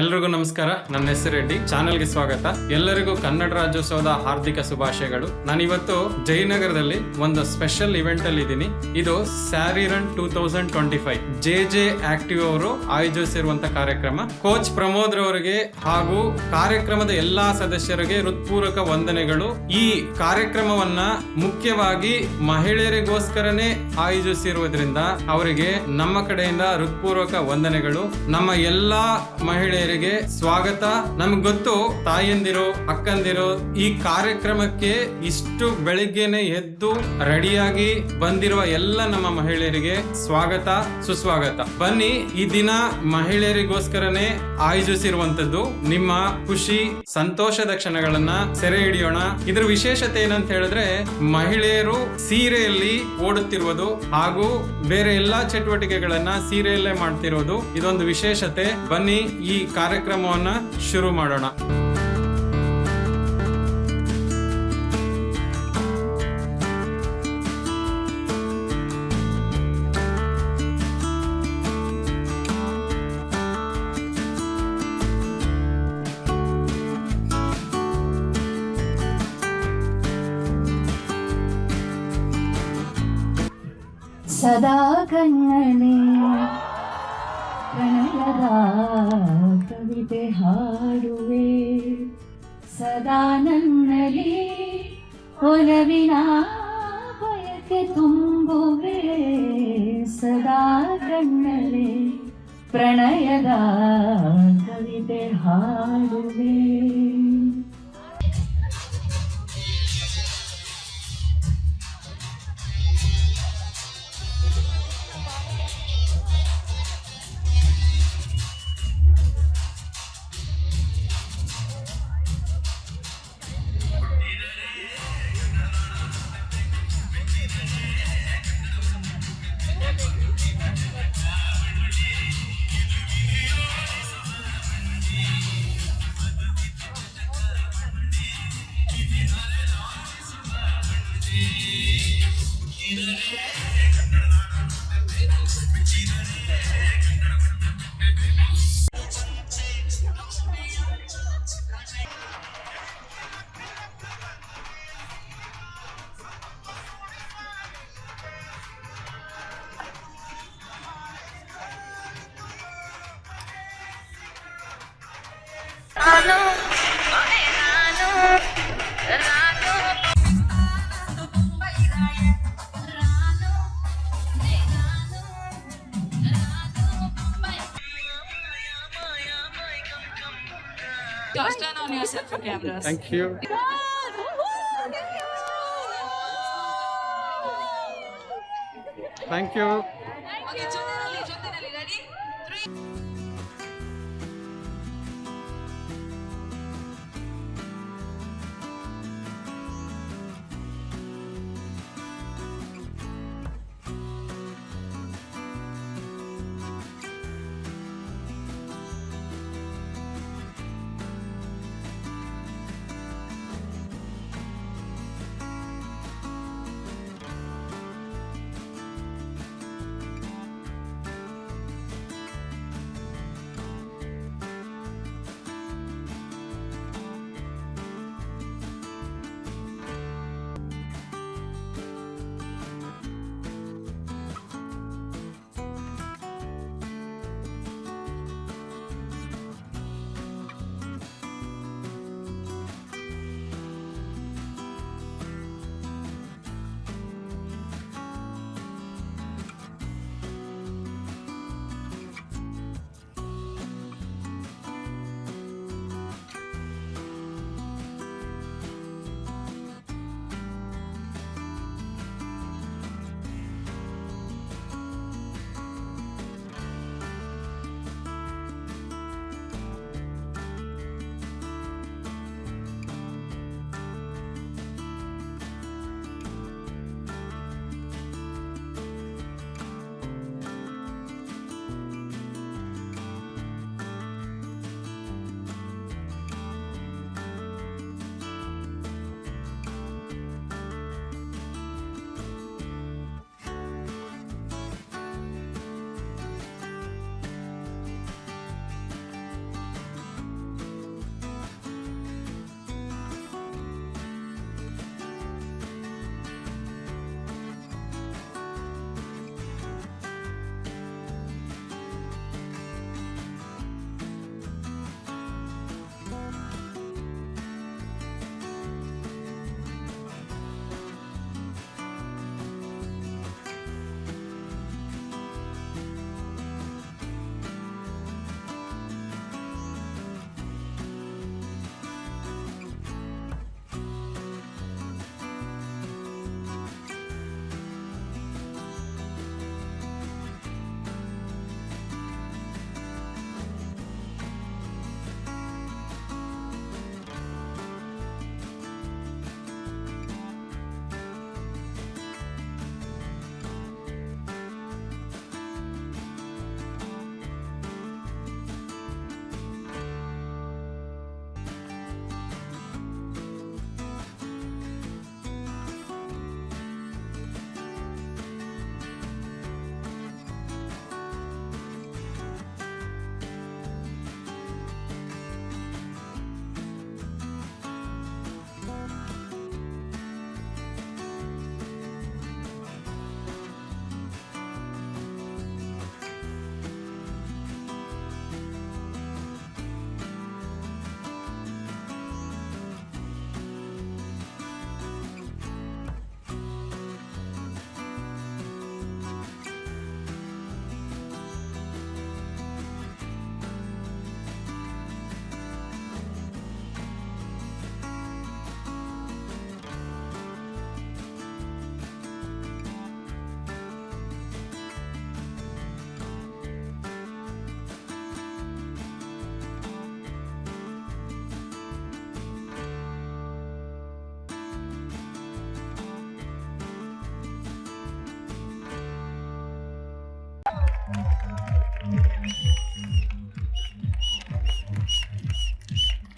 ಎಲ್ರಿಗೂ ನಮಸ್ಕಾರ. ನನ್ನ ಹೆಸರು ರೆಡ್ಡಿ. ಚಾನೆಲ್ಗೆ ಸ್ವಾಗತ. ಎಲ್ಲರಿಗೂ ಕನ್ನಡ ರಾಜ್ಯೋತ್ಸವದ ಹಾರ್ದಿಕ ಶುಭಾಶಯಗಳು. ನಾನಿವತ್ತು ಜಯನಗರದಲ್ಲಿ ಒಂದು ಸ್ಪೆಷಲ್ ಇವೆಂಟ್ ಅಲ್ಲಿ ಇದ್ದೀನಿ. ಇದು ಸ್ಯಾರಿ ರನ್ 2025 ಜೆ ಆಕ್ಟಿವ್ ಅವರು ಆಯೋಜಿಸಿರುವಂತ ಕಾರ್ಯಕ್ರಮ. ಕೋಚ್ ಪ್ರಮೋದ್ ರವರಿಗೆ ಹಾಗೂ ಕಾರ್ಯಕ್ರಮದ ಎಲ್ಲಾ ಸದಸ್ಯರಿಗೆ ಹೃತ್ಪೂರ್ವಕ ವಂದನೆಗಳು. ಈ ಕಾರ್ಯಕ್ರಮವನ್ನ ಮುಖ್ಯವಾಗಿ ಮಹಿಳೆಯರಿಗೋಸ್ಕರನೇ ಆಯೋಜಿಸಿರುವುದರಿಂದ ಅವರಿಗೆ ನಮ್ಮ ಕಡೆಯಿಂದ ಹೃತ್ಪೂರ್ವಕ ವಂದನೆಗಳು. ನಮ್ಮ ಎಲ್ಲಾ ಮಹಿಳೆಯರಿಗೆ ಸ್ವಾಗತ. ನಮ್ಗೆ ಗೊತ್ತು, ತಾಯಂದಿರು ಅಕ್ಕಂದಿರು ಈ ಕಾರ್ಯಕ್ರಮಕ್ಕೆ ಇಷ್ಟು ಬೆಳಿಗ್ಗೆನೆ ಎದ್ದು ರೆಡಿಯಾಗಿ ಬಂದಿರುವ ಎಲ್ಲ ನಮ್ಮ ಮಹಿಳೆಯರಿಗೆ ಸ್ವಾಗತ, ಸುಸ್ವಾಗತ. ಬನ್ನಿ, ಈ ದಿನ ಮಹಿಳೆಯರಿಗೋಸ್ಕರನೇ ಆಯೋಜಿಸಿರುವಂತದ್ದು. ನಿಮ್ಮ ಖುಷಿ ಸಂತೋಷದ ಕ್ಷಣಗಳನ್ನ ಸೆರೆ ಹಿಡಿಯೋಣ. ಇದ್ರ ವಿಶೇಷತೆ ಏನಂತ ಹೇಳಿದ್ರೆ, ಮಹಿಳೆಯರು ಸೀರೆಯಲ್ಲಿ ಓಡುತ್ತಿರುವುದು ಹಾಗೂ ಬೇರೆ ಎಲ್ಲಾ ಚಟುವಟಿಕೆಗಳನ್ನ ಸೀರೆಯಲ್ಲೇ ಮಾಡ್ತಿರೋದು ಇದೊಂದು ವಿಶೇಷತೆ. ಬನ್ನಿ ಈ ಕಾರ್ಯಕ್ರಮವನ್ನ ಶುರು ಮಾಡೋಣ. ಸದಾ ಕಣ್ಣನೆ ಪ್ರಣಯದ ಕವಿತೆ ಹಾಡುವೆ, ಸದಾ ನನ್ನಲ್ಲಿ ಒಲವಿನ ಬಯಕೆ ತುಂಬುವೆ, ಸದಾ ಕಣ್ಣನೆ ಪ್ರಣಯದ ಕವಿತೆ ಹಾಡುವೆ. Just turn on your selfie cameras. Thank you. Thank you. Okay, Jyotinali, ready? 3.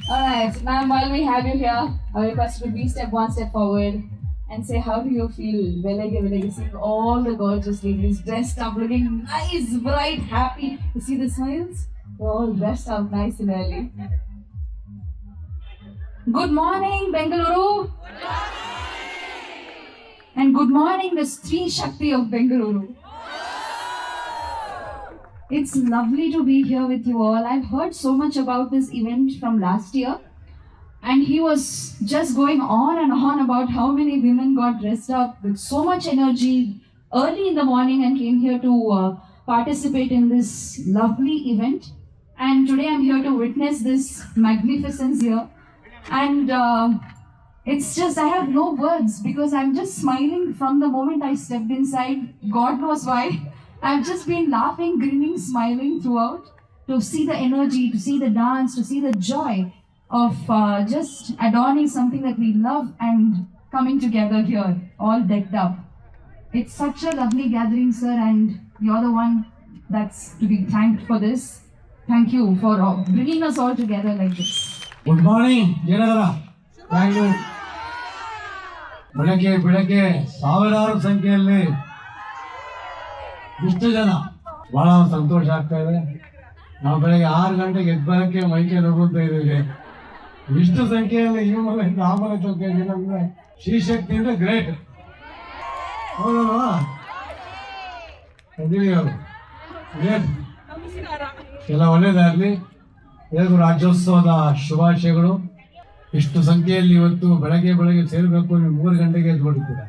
Alright, ma'am, while we have you here, I request you to please step one step forward and say, how do you feel? Velege, seeing all the gorgeous ladies dressed up, looking nice, bright, happy. You see the smiles? They're all dressed up nice and early. Good morning, Bengaluru. And good morning, the Stree Shakti of Bengaluru. It's lovely to be here with you all. I've heard so much about this event from last year, and he was just going on and on about how many women got dressed up with so much energy early in the morning and came here to participate in this lovely event. And today I'm here to witness this magnificence here. And it's just, I have no words because I'm just smiling from the moment I stepped inside. God knows why. I've just been laughing, grinning, smiling throughout to see the energy, to see the dance, to see the joy of just adorning something that we love and coming together here, all decked up. It's such a lovely gathering, sir, and you're the one that's to be thanked for this. Thank you for bringing us all together like this. Good morning Jayanagar, Bangalore. ಬೆಳಗ್ಗೆ ಸಾವಿರಾರು ಸಂಖ್ಯೆಯಲ್ಲಿ ಇಷ್ಟು ಜನ, ಬಹಳ ಸಂತೋಷ ಆಗ್ತಾ ಇದೆ. ನಾವು ಬೆಳಗ್ಗೆ 6 ಗಂಟೆಗೆ ಎದ್ದು ಬರೋಕ್ಕೆ ಮೈಕೆ ನುಗ್ಗುತ್ತಾ ಇದ್ದೀವಿ. ಇಷ್ಟು ಸಂಖ್ಯೆಯಲ್ಲಿ ಈ ಮೂಲಕ ಆ ಮೂಲಕ ಅಂದ್ರೆ ಶ್ರೀಶಕ್ತಿ ಅಂದ್ರೆ ಗ್ರೇಟ್, ಹೌದಲ್ವಾ? ಅವರು ಗ್ರೇಟ್. ಎಲ್ಲ ಒಳ್ಳೇದಾಗಲಿ. ಎಲ್ಲರಿಗೂ ರಾಜ್ಯೋತ್ಸವದ ಶುಭಾಶಯಗಳು. ಇಷ್ಟು ಸಂಖ್ಯೆಯಲ್ಲಿ ಇವತ್ತು ಬೆಳಗ್ಗೆ ಸೇರಬೇಕು. ನೀವು 3 ಗಂಟೆಗೆ ಎದ್ದು ಹೊಡಿತೀರ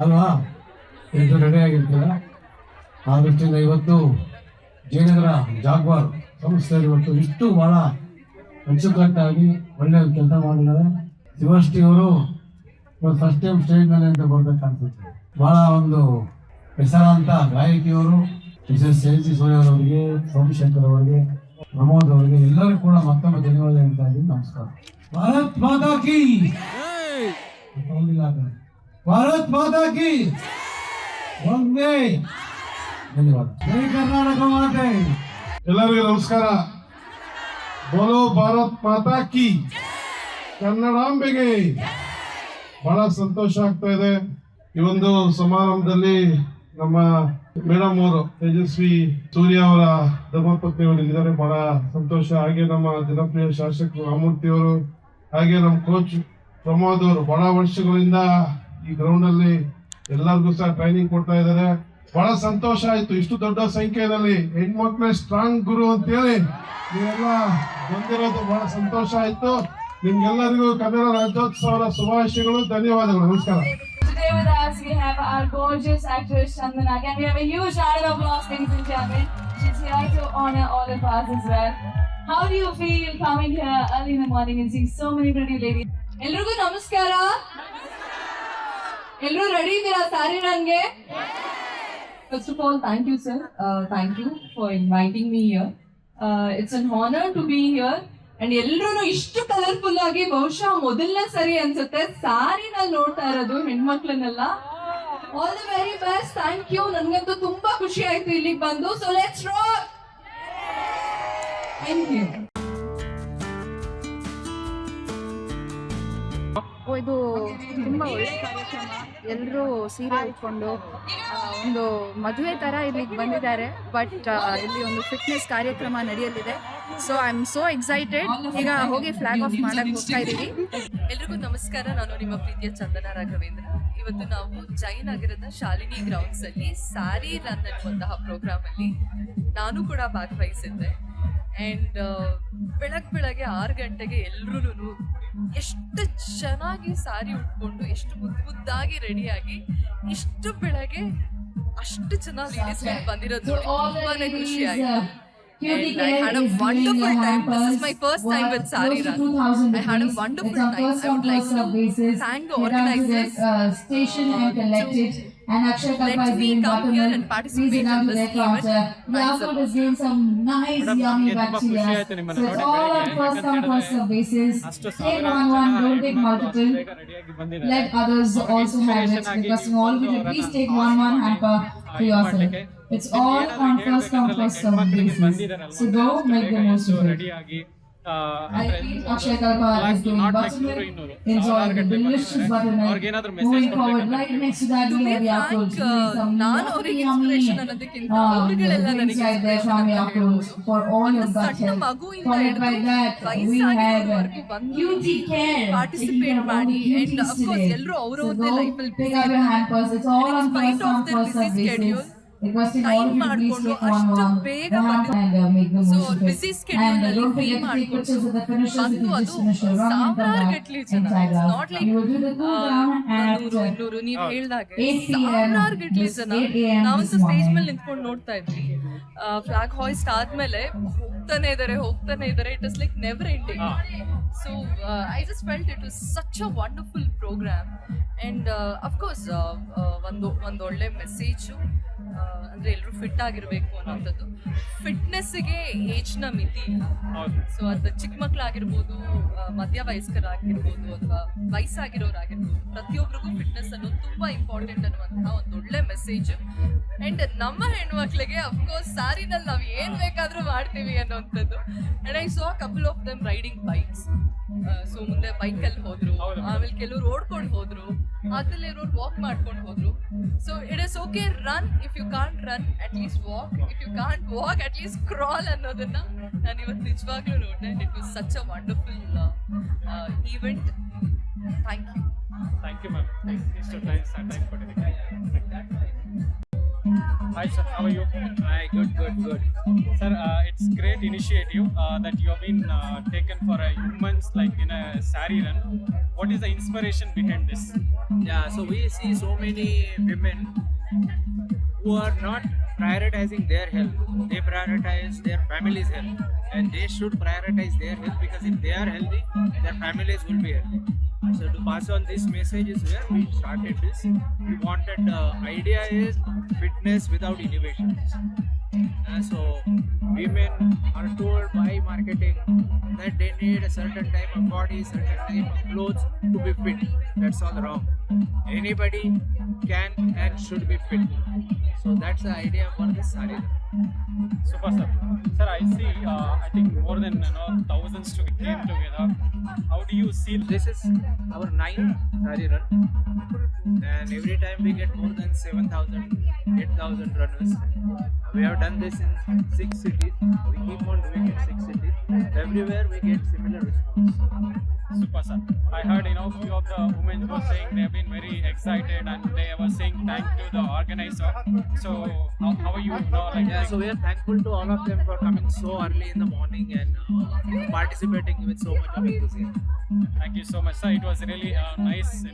ಅಲ್ವಾ? ಎದ್ದು ರೆಡಿ ಆಗಿರ್ತೀರ. ಆ ದೃಷ್ಟಿಯಿಂದ ಇವತ್ತು ಜಯನಗರ ಜಾಗ್ವಾರ್ ಸಂಸ್ಥೆಯಲ್ಲಿ ಇವತ್ತು ಇಷ್ಟು ಬಹಳ ಅಚ್ಚುಕಟ್ಟಾಗಿ ಒಳ್ಳೆಯ ಕೆಲಸ ಮಾಡಿದ್ದಾರೆ. ಶಿವಶ್ರೀ ಅವರು ಇವತ್ತು ಫಸ್ಟ್ ಟೈಮ್ ಸ್ಟೇಜ್ ಮೇಲೆ ಅಂತ ಬರ್ಬೇಕು ಅನ್ಸುತ್ತೆ. ಬಹಳ ಒಂದು ಹೆಸರಾಂತ ಗಾಯಕಿಯವರು ಮಿಸಸ್ ಎಲ್.ಸಿ. ಸೂರ್ಯವರವರಿಗೆ, ಸೋಮಶೇಖರ್ ಅವರಿಗೆ, ಪ್ರಮೋದ್ ಅವರಿಗೆ ಎಲ್ಲರೂ ಕೂಡ ಮತ್ತೊಮ್ಮೆ ಧನ್ಯವಾದ ಹೇಳ್ತಾ ಇದ್ದೀನಿ. ನಮಸ್ಕಾರ. ಭಾರತ್ ಮಾತಾ ಕಿ ಭಾರತ್ ಮಾತಾ ಕಿ ಒಂದೇ. ಧನ್ಯವಾದ. ಜೈ ಕರ್ನಾಟಕ ಮಾತೆ. ಎಲ್ಲರಿಗೂ ನಮಸ್ಕಾರ. ಬೋಲೋ ಭಾರತ್ ಮಾತಾ ಕಿ, ಕನ್ನಡಾಂಬೆಗೆ. ಬಹಳ ಸಂತೋಷ ಆಗ್ತಾ ಇದೆ. ಈ ಒಂದು ಸಮಾರಂಭದಲ್ಲಿ ನಮ್ಮ ಮೇಡಮ್ ಅವರು ತೇಜಸ್ವಿ ಸೂರ್ಯ ಅವರ ಧರ್ಮಪತ್ನಿ ಅವರು ಇದ್ದಾರೆ. ಬಹಳ ಸಂತೋಷ. ಹಾಗೆ ನಮ್ಮ ಜನಪ್ರಿಯ ಶಾಸಕರು ರಾಮಮೂರ್ತಿ ಅವರು, ಹಾಗೆ ನಮ್ಮ ಕೋಚ್ ಪ್ರಮೋದ್ ಅವರು ಬಹಳ ವರ್ಷಗಳಿಂದ ಈ ಗ್ರೌಂಡ್ ಅಲ್ಲಿ ಎಲ್ಲರಿಗೂ ಸಹ ಟ್ರೈನಿಂಗ್ ಕೊಡ್ತಾ ಇದ್ದಾರೆ. ಬಹಳ ಸಂತೋಷ ಆಯ್ತು. ಇಷ್ಟು ದೊಡ್ಡ ಸಂಖ್ಯೆಯಲ್ಲಿ ಹೆಣ್ಮಕ್ಳೇ ಸ್ಟ್ರಾಂಗ್ ಗುರು ಅಂತೇಳಿ ನೀವೆಲ್ಲ ಬಂದಿರೋದು ಬಹಳ ಸಂತೋಷ ಆಯ್ತು. ನಿಮ್ಗೆಲ್ಲರಿಗೂ ಕನ್ನಡ ರಾಜ್ಯೋತ್ಸವದ ಶುಭಾಶಯಗಳು. ಧನ್ಯವಾದಗಳು. ನಮಸ್ಕಾರ. Today with us we have our gorgeous actress Chandana. Again, we have a huge round of applause, ladies and gentlemen. She's here to honor all of us as well. How do you feel coming here early in the morning and seeing so many pretty ladies? Elrigu namaskara. Elru ready idira sari range? First of all, thank you, sir. Thank you for inviting me here. It's an honor to be here. And ಎಲ್ರೂ ಇಷ್ಟು colourful ಆಗಿ ಬಹುಶಃ ಮೊದಲನೇ ಸರಿ ಅನ್ಸುತ್ತೆ ಸಾರಿನಲ್ಲಿ ನೋಡ್ತಾ ಇರೋದು ಹೆಣ್ಮಕ್ಳನ್ನೆಲ್ಲ. All the very best. Thank you. ನನ್ಗಂತೂ ತುಂಬಾ ಖುಷಿ ಆಯ್ತು ಇಲ್ಲಿಗೆ ಬಂದು. So let's rock. Thank you. ಇದು ತುಂಬಾ ಒಳ್ಳೆ ಕಾರ್ಯಕ್ರಮ. ಎಲ್ಲರೂ ಸೀರೆ ಉಟ್ಕೊಂಡು ಒಂದು ಮದುವೆ ತರ ಇಲ್ಲಿಗೆ ಬಂದಿದ್ದಾರೆ. ಬಟ್ ಇಲ್ಲಿ ಒಂದು ಫಿಟ್ನೆಸ್ ಕಾರ್ಯಕ್ರಮ ನಡೆಯಲಿದೆ. So I am so excited. ಈಗ ಹೋಗಿ ಫ್ಲಾಗ್ ಆಫ್ ಮಾಡಕ್ ಹೋಗ್ತಾ ಇದ್ದೀವಿ. ಎಲ್ರಿಗೂ ನಮಸ್ಕಾರ. ನಾನು ನಿಮ್ಮ ಪ್ರೀತಿಯ ಚಂದನ ರಾಘವೇಂದ್ರ. ಇವತ್ತು ನಾವು ಜಯನಗರದ ಶಾಲಿನಿ ಗ್ರೌಂಡ್ಸ್ ಅಲ್ಲಿ ಸ್ಯಾರಿ ರನ್ ಅನ್ನುವಂತಹ ಪ್ರೋಗ್ರಾಮ್ ಅಲ್ಲಿ ನಾನು ಕೂಡ ಭಾಗವಹಿಸಿದ್ದೆ. ಅಂಡ್ ಬೆಳಗ್ಗೆ 6 ಗಂಟೆಗೆ ಎಲ್ರೂ ಎಷ್ಟು ಚೆನ್ನಾಗಿ ಸಾರಿ ಉಟ್ಕೊಂಡು ಎಷ್ಟು ಮುದ್ದಾಗಿ ರೆಡಿಯಾಗಿ ಇಷ್ಟು ಬೆಳಗ್ಗೆ ಅಷ್ಟು ಚೆನ್ನಾಗಿ ಲೇಡೀಸ್ ಬಂದಿರೋದು ತುಂಬಾನೇ ಖುಷಿ ಆಯ್ತು. And I had a wonderful time. This is my first time with Sari Run. I had a wonderful time. I would like to thank the organizers And Akshay Kalpa is giving buttermilk. Please enough to their counter. Yakult is giving some nice yummy bacteria. So it's all on first come first serve basis. Take one, don't take multiple. Let others also have it. Requesting all of you to please take one hamper for yourself. It's all on first come first serve basis. So go make the most of it. I feel Akshay Kalpa is doing buttermilk, enjoying the delicious buttermilk. ಅವ್ರಿಗೇನಾದ್ರೂ message Moving forward, right next to that we have Yakult, doing some ನಾನು yummy, ಅವ್ರಿಗೆ yummy inspiration ಅನ್ನೋದಕ್ಕಿಂತ ಅವ್ರುಗಳೆಲ್ಲ drinks ನನಗೆ right there from Yakult for all your gut ಸಣ್ಣ health. ಮಗುವಿಂದ Followed by that, we have ವಯಸ್ಸಾಗಿರೋರ್ವರೆಗೂ ಬಂದು Beauty Care, taking participate care of all ಮಾಡಿ the and beauties of course today. ಎಲ್ಲರೂ So ಅವ್ರವ್ರದ್ದೇ go ಲೈಫಲ್ಲಿ pick up your hand purse. It's all on spite first of come, their first serve busy schedule, basis. Requesting all of you to please ಮಾಡ್ಕೊಂಡು take one ಅಷ್ಟು one ಬೇಗ and make the So, most of it. busy schedule And ನಲ್ಲಿ don't free forget to take ಮಾಡ್ಕೊಂಡು pictures of the finishes if you ಬಂದು just ಅದು finished your run and come ಸಾವಿರಾರು back ಗಟ್ಲೆ ಜನ. inside It's us. not like, We will do the cool down at 100 ನೀವ್ ಹೇಳ್ದಾಗೆ 8 p.m. ಸಾವಿರಾರು ಗಟ್ಲೆ this ಜನ 8 a.m. ನಾವಂತೂ this ಸ್ಟೇಜ್ morning. ಮೇಲೆ ನಿಂತ್ಕೊಂಡು ನೋಡ್ತಾ ಇದ್ವಿ ಫ್ಲಾಗ್ ಹಾಯ್ಸ್ಟ್ ಆದ್ಮೇಲೆ ಹೋಗ್ತಾನೆ ಇದಾರೆ it is like never ending so I just felt it was such a wonderful program and of course ಒಂದು ಒಳ್ಳೆ ಮೆಸೇಜು ಅಂದ್ರೆ ಎಲ್ಲರೂ ಫಿಟ್ ಆಗಿರ್ಬೇಕು ಅನ್ನೋಂಥದ್ದು. ಫಿಟ್ನೆಸ್ಗೆ ಏಜ್ನ ಮಿತಿ ಇಲ್ಲ. ಸೊ ಅದು ಚಿಕ್ಕ ಮಕ್ಕಳಾಗಿರ್ಬೋದು, ಮಧ್ಯ ವಯಸ್ಕರಾಗಿರ್ಬೋದು ಅಥವಾ ವಯಸ್ಸಾಗಿರೋರಾಗಿರ್ಬೋದು, ಪ್ರತಿಯೊಬ್ಬರಿಗೂ ಫಿಟ್ನೆಸ್ ಅನ್ನೋದು ತುಂಬಾ ಇಂಪಾರ್ಟೆಂಟ್ ಅನ್ನುವಂತಹ ಒಂದು ಒಳ್ಳೆ ಮೆಸೇಜ್. ಅಂಡ್ ನಮ್ಮ ಹೆಣ್ಮಕ್ಳಿಗೆ ಅಫ್ಕೋರ್ಸ್ ಸ್ಯಾರಿನಲ್ಲಿ ನಾವು ಏನ್ ಬೇಕಾದ್ರೂ ಮಾಡ್ತೀವಿ ಅನ್ನೋಂಥದ್ದು. And I saw couple of them riding bikes. So ಮುಂದೆ ಬೈಕಲ್ಲಿ ಹೋದ್ರು, ಆಮೇಲೆ ಕೆಲವರು ಓಡ್ಕೊಂಡು ಹೋದ್ರು, ಅದ್ರಲ್ಲಿ ಇರೋರು ವಾಕ್ ಮಾಡ್ಕೊಂಡು ಹೋದ್ರು. So it is okay, run if you can't run at least walk, if you can't walk at least crawl ಅನ್ನೋದನ್ನ ನಾನು ಇವತ್ತು ನಿಜವಾಗ್ಲೂ ನೋಡಿದೆ. It was such a wonderful event. Thank you. Thank you ma'am, ಇಷ್ಟು time ಕೊಟ್ಟಿದ್ದಕ್ಕೆ. Hi sir, how are you? Hi, good. Sir, it's great initiative that you have been taken for a humans like in a sari run. What is the inspiration behind this? Yeah, so we see so many women who are not prioritizing their health. They prioritize their family's health, and they should prioritize their health, because if they are healthy, their families will be healthy. So to pass on this message is where we started this. We wanted, idea is fitness without innovation. So women are told by marketing that they need a certain type of body, certain type of clothes to be fit. That's all wrong. Anybody can and should be fit. So that's the idea for this sari. Super sir. Sir, I see, I think more than thousands to came together. How do you see This is our 9th sari run, and every time we get more than 7,000, 8,000 runners. We have done this in 6 cities. We keep on doing it in 6 cities. Everywhere we get similar response. Super sir? I heard few of the women were saying they have been very excited and they were saying thank to the organizer. So how are you like? Yeah, so we are thankful to all of them for coming so early in the morning and participating with so much of enthusiasm. Thank you so much, sir. It was really nice, the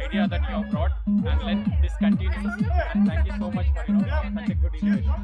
idea that you have brought, and let this continue. And thank you so much for such a good innovation.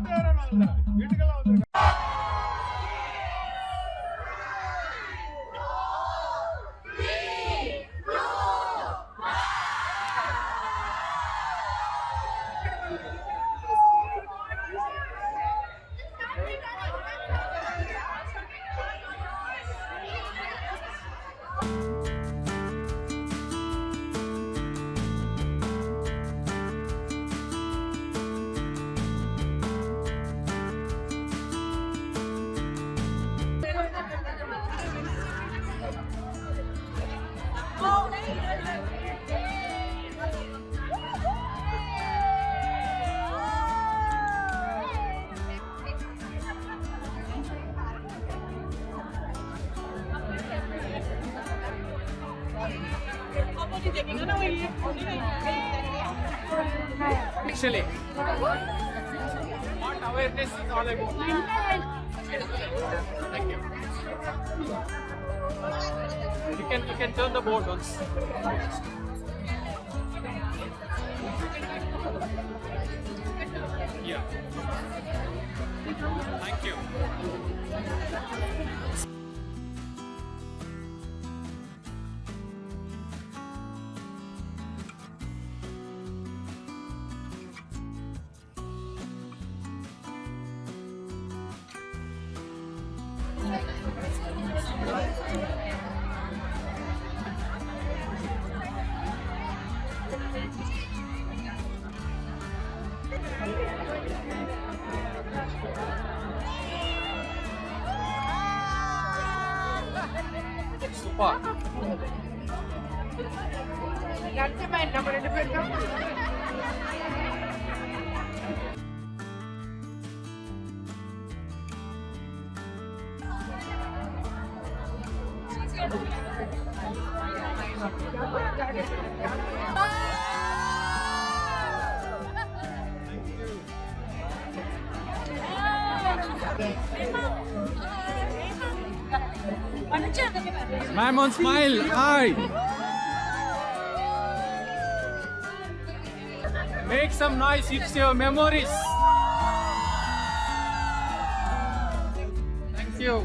Actually, what awareness is all about? Thank you. You can turn the board once. Yeah. Thank you. Super. Ma'am on smile. Hi. Make some noise. It's your memories. Thank you.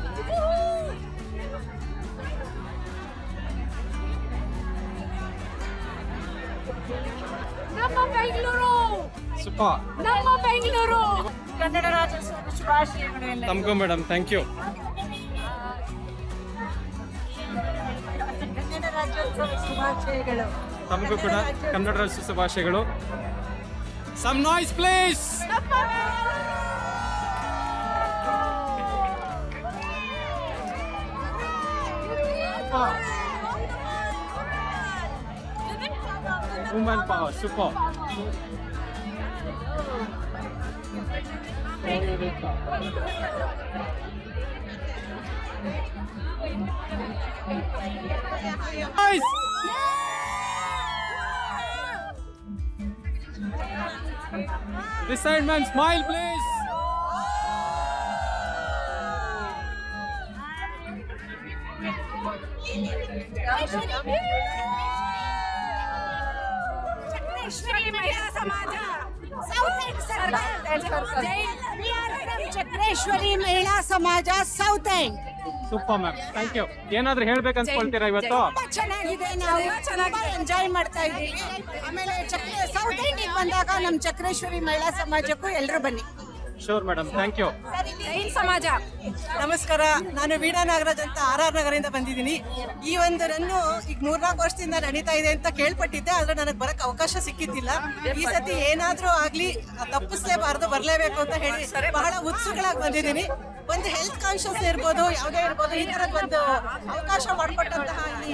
ನಮ್ಮ Bengaluru, Super. ನಮ್ಮ ಬೆಂಗಳೂರು. ಕನ್ನಡ ರಾಜ್ಯೋತ್ಸವದ ಶುಭಾಶಯಗಳು ಎಲ್ಲ. ತಮಗೂ madam, thank you. Kannada ರಾಜ್ಯೋತ್ಸವದ ಶುಭಾಶಯಗಳು. ತಮಗೂ ಕೂಡ ಕನ್ನಡ ರಾಜ್ಯೋತ್ಸವ ಶುಭಾಶಯಗಳು. Some noise, please. Woman power, super. Nice. This side, man, smile, please. Chakreshwari Mahila Samaja, south Chakreshwari Mahila Samaja south end. Super ma'am, thank you. ಏನಾದ್ರೂ ಹೇಳ್ಬೇಕು ಅನ್ಕೊಳ್ತೀರಾ ಇವತ್ತು? ತುಂಬಾ ಚೆನ್ನಾಗಿದೆ, ನಾವು ಚೆನ್ನಾಗಿ ಎಂಜಾಯ್ ಮಾಡ್ತಾ ಇದ್ದೀವಿ. ಆಮೇಲೆ ಸೌತ್ ಎಂಡಿಗೆ ಬಂದಾಗ ನಮ್ಮ ಚಕ್ರೇಶ್ವರಿ ಮಹಿಳಾ ಸಮಾಜಕ್ಕೂ ಎಲ್ಲರೂ ಬನ್ನಿ. Sure madam, thank you. ಸಮಾಜ ನಮಸ್ಕಾರ, ನಾನು ವೀಣಾ ನಾಗರಾಜ್ ಅಂತ RR ನಗರದಿಂದ ಬಂದಿದ್ದೀನಿ. ಈ ಒಂದು ರನ್ನು ಈಗ 3-4 ವರ್ಷದಿಂದ ನಡೀತಾ ಇದೆ ಅಂತ ಕೇಳ್ಪಟ್ಟಿದ್ದೆ, ಆದ್ರೆ ನನಗೆ ಬರಕ್ ಅವಕಾಶ ಸಿಕ್ಕಿದ್ದಿಲ್ಲ. ಈ ಸತಿ ಏನಾದ್ರೂ ಆಗ್ಲಿ ತಪ್ಪಿಸಲೇಬಾರ್ದು, ಬರ್ಲೇಬೇಕು ಅಂತ ಹೇಳಿ ಬಹಳ ಉತ್ಸುಕಳಾಗಿ ಬಂದಿದ್ದೀನಿ. ಒಂದು ಹೆಲ್ತ್ ಕಾನ್ಶಿಯಸ್ ಇರ್ಬೋದು, ಯಾವುದೇ ಇರ್ಬೋದು, ಈ ತರದ ಒಂದು ಅವಕಾಶ ಮಾಡಿಕೊಟ್ಟಂತಹ ಈ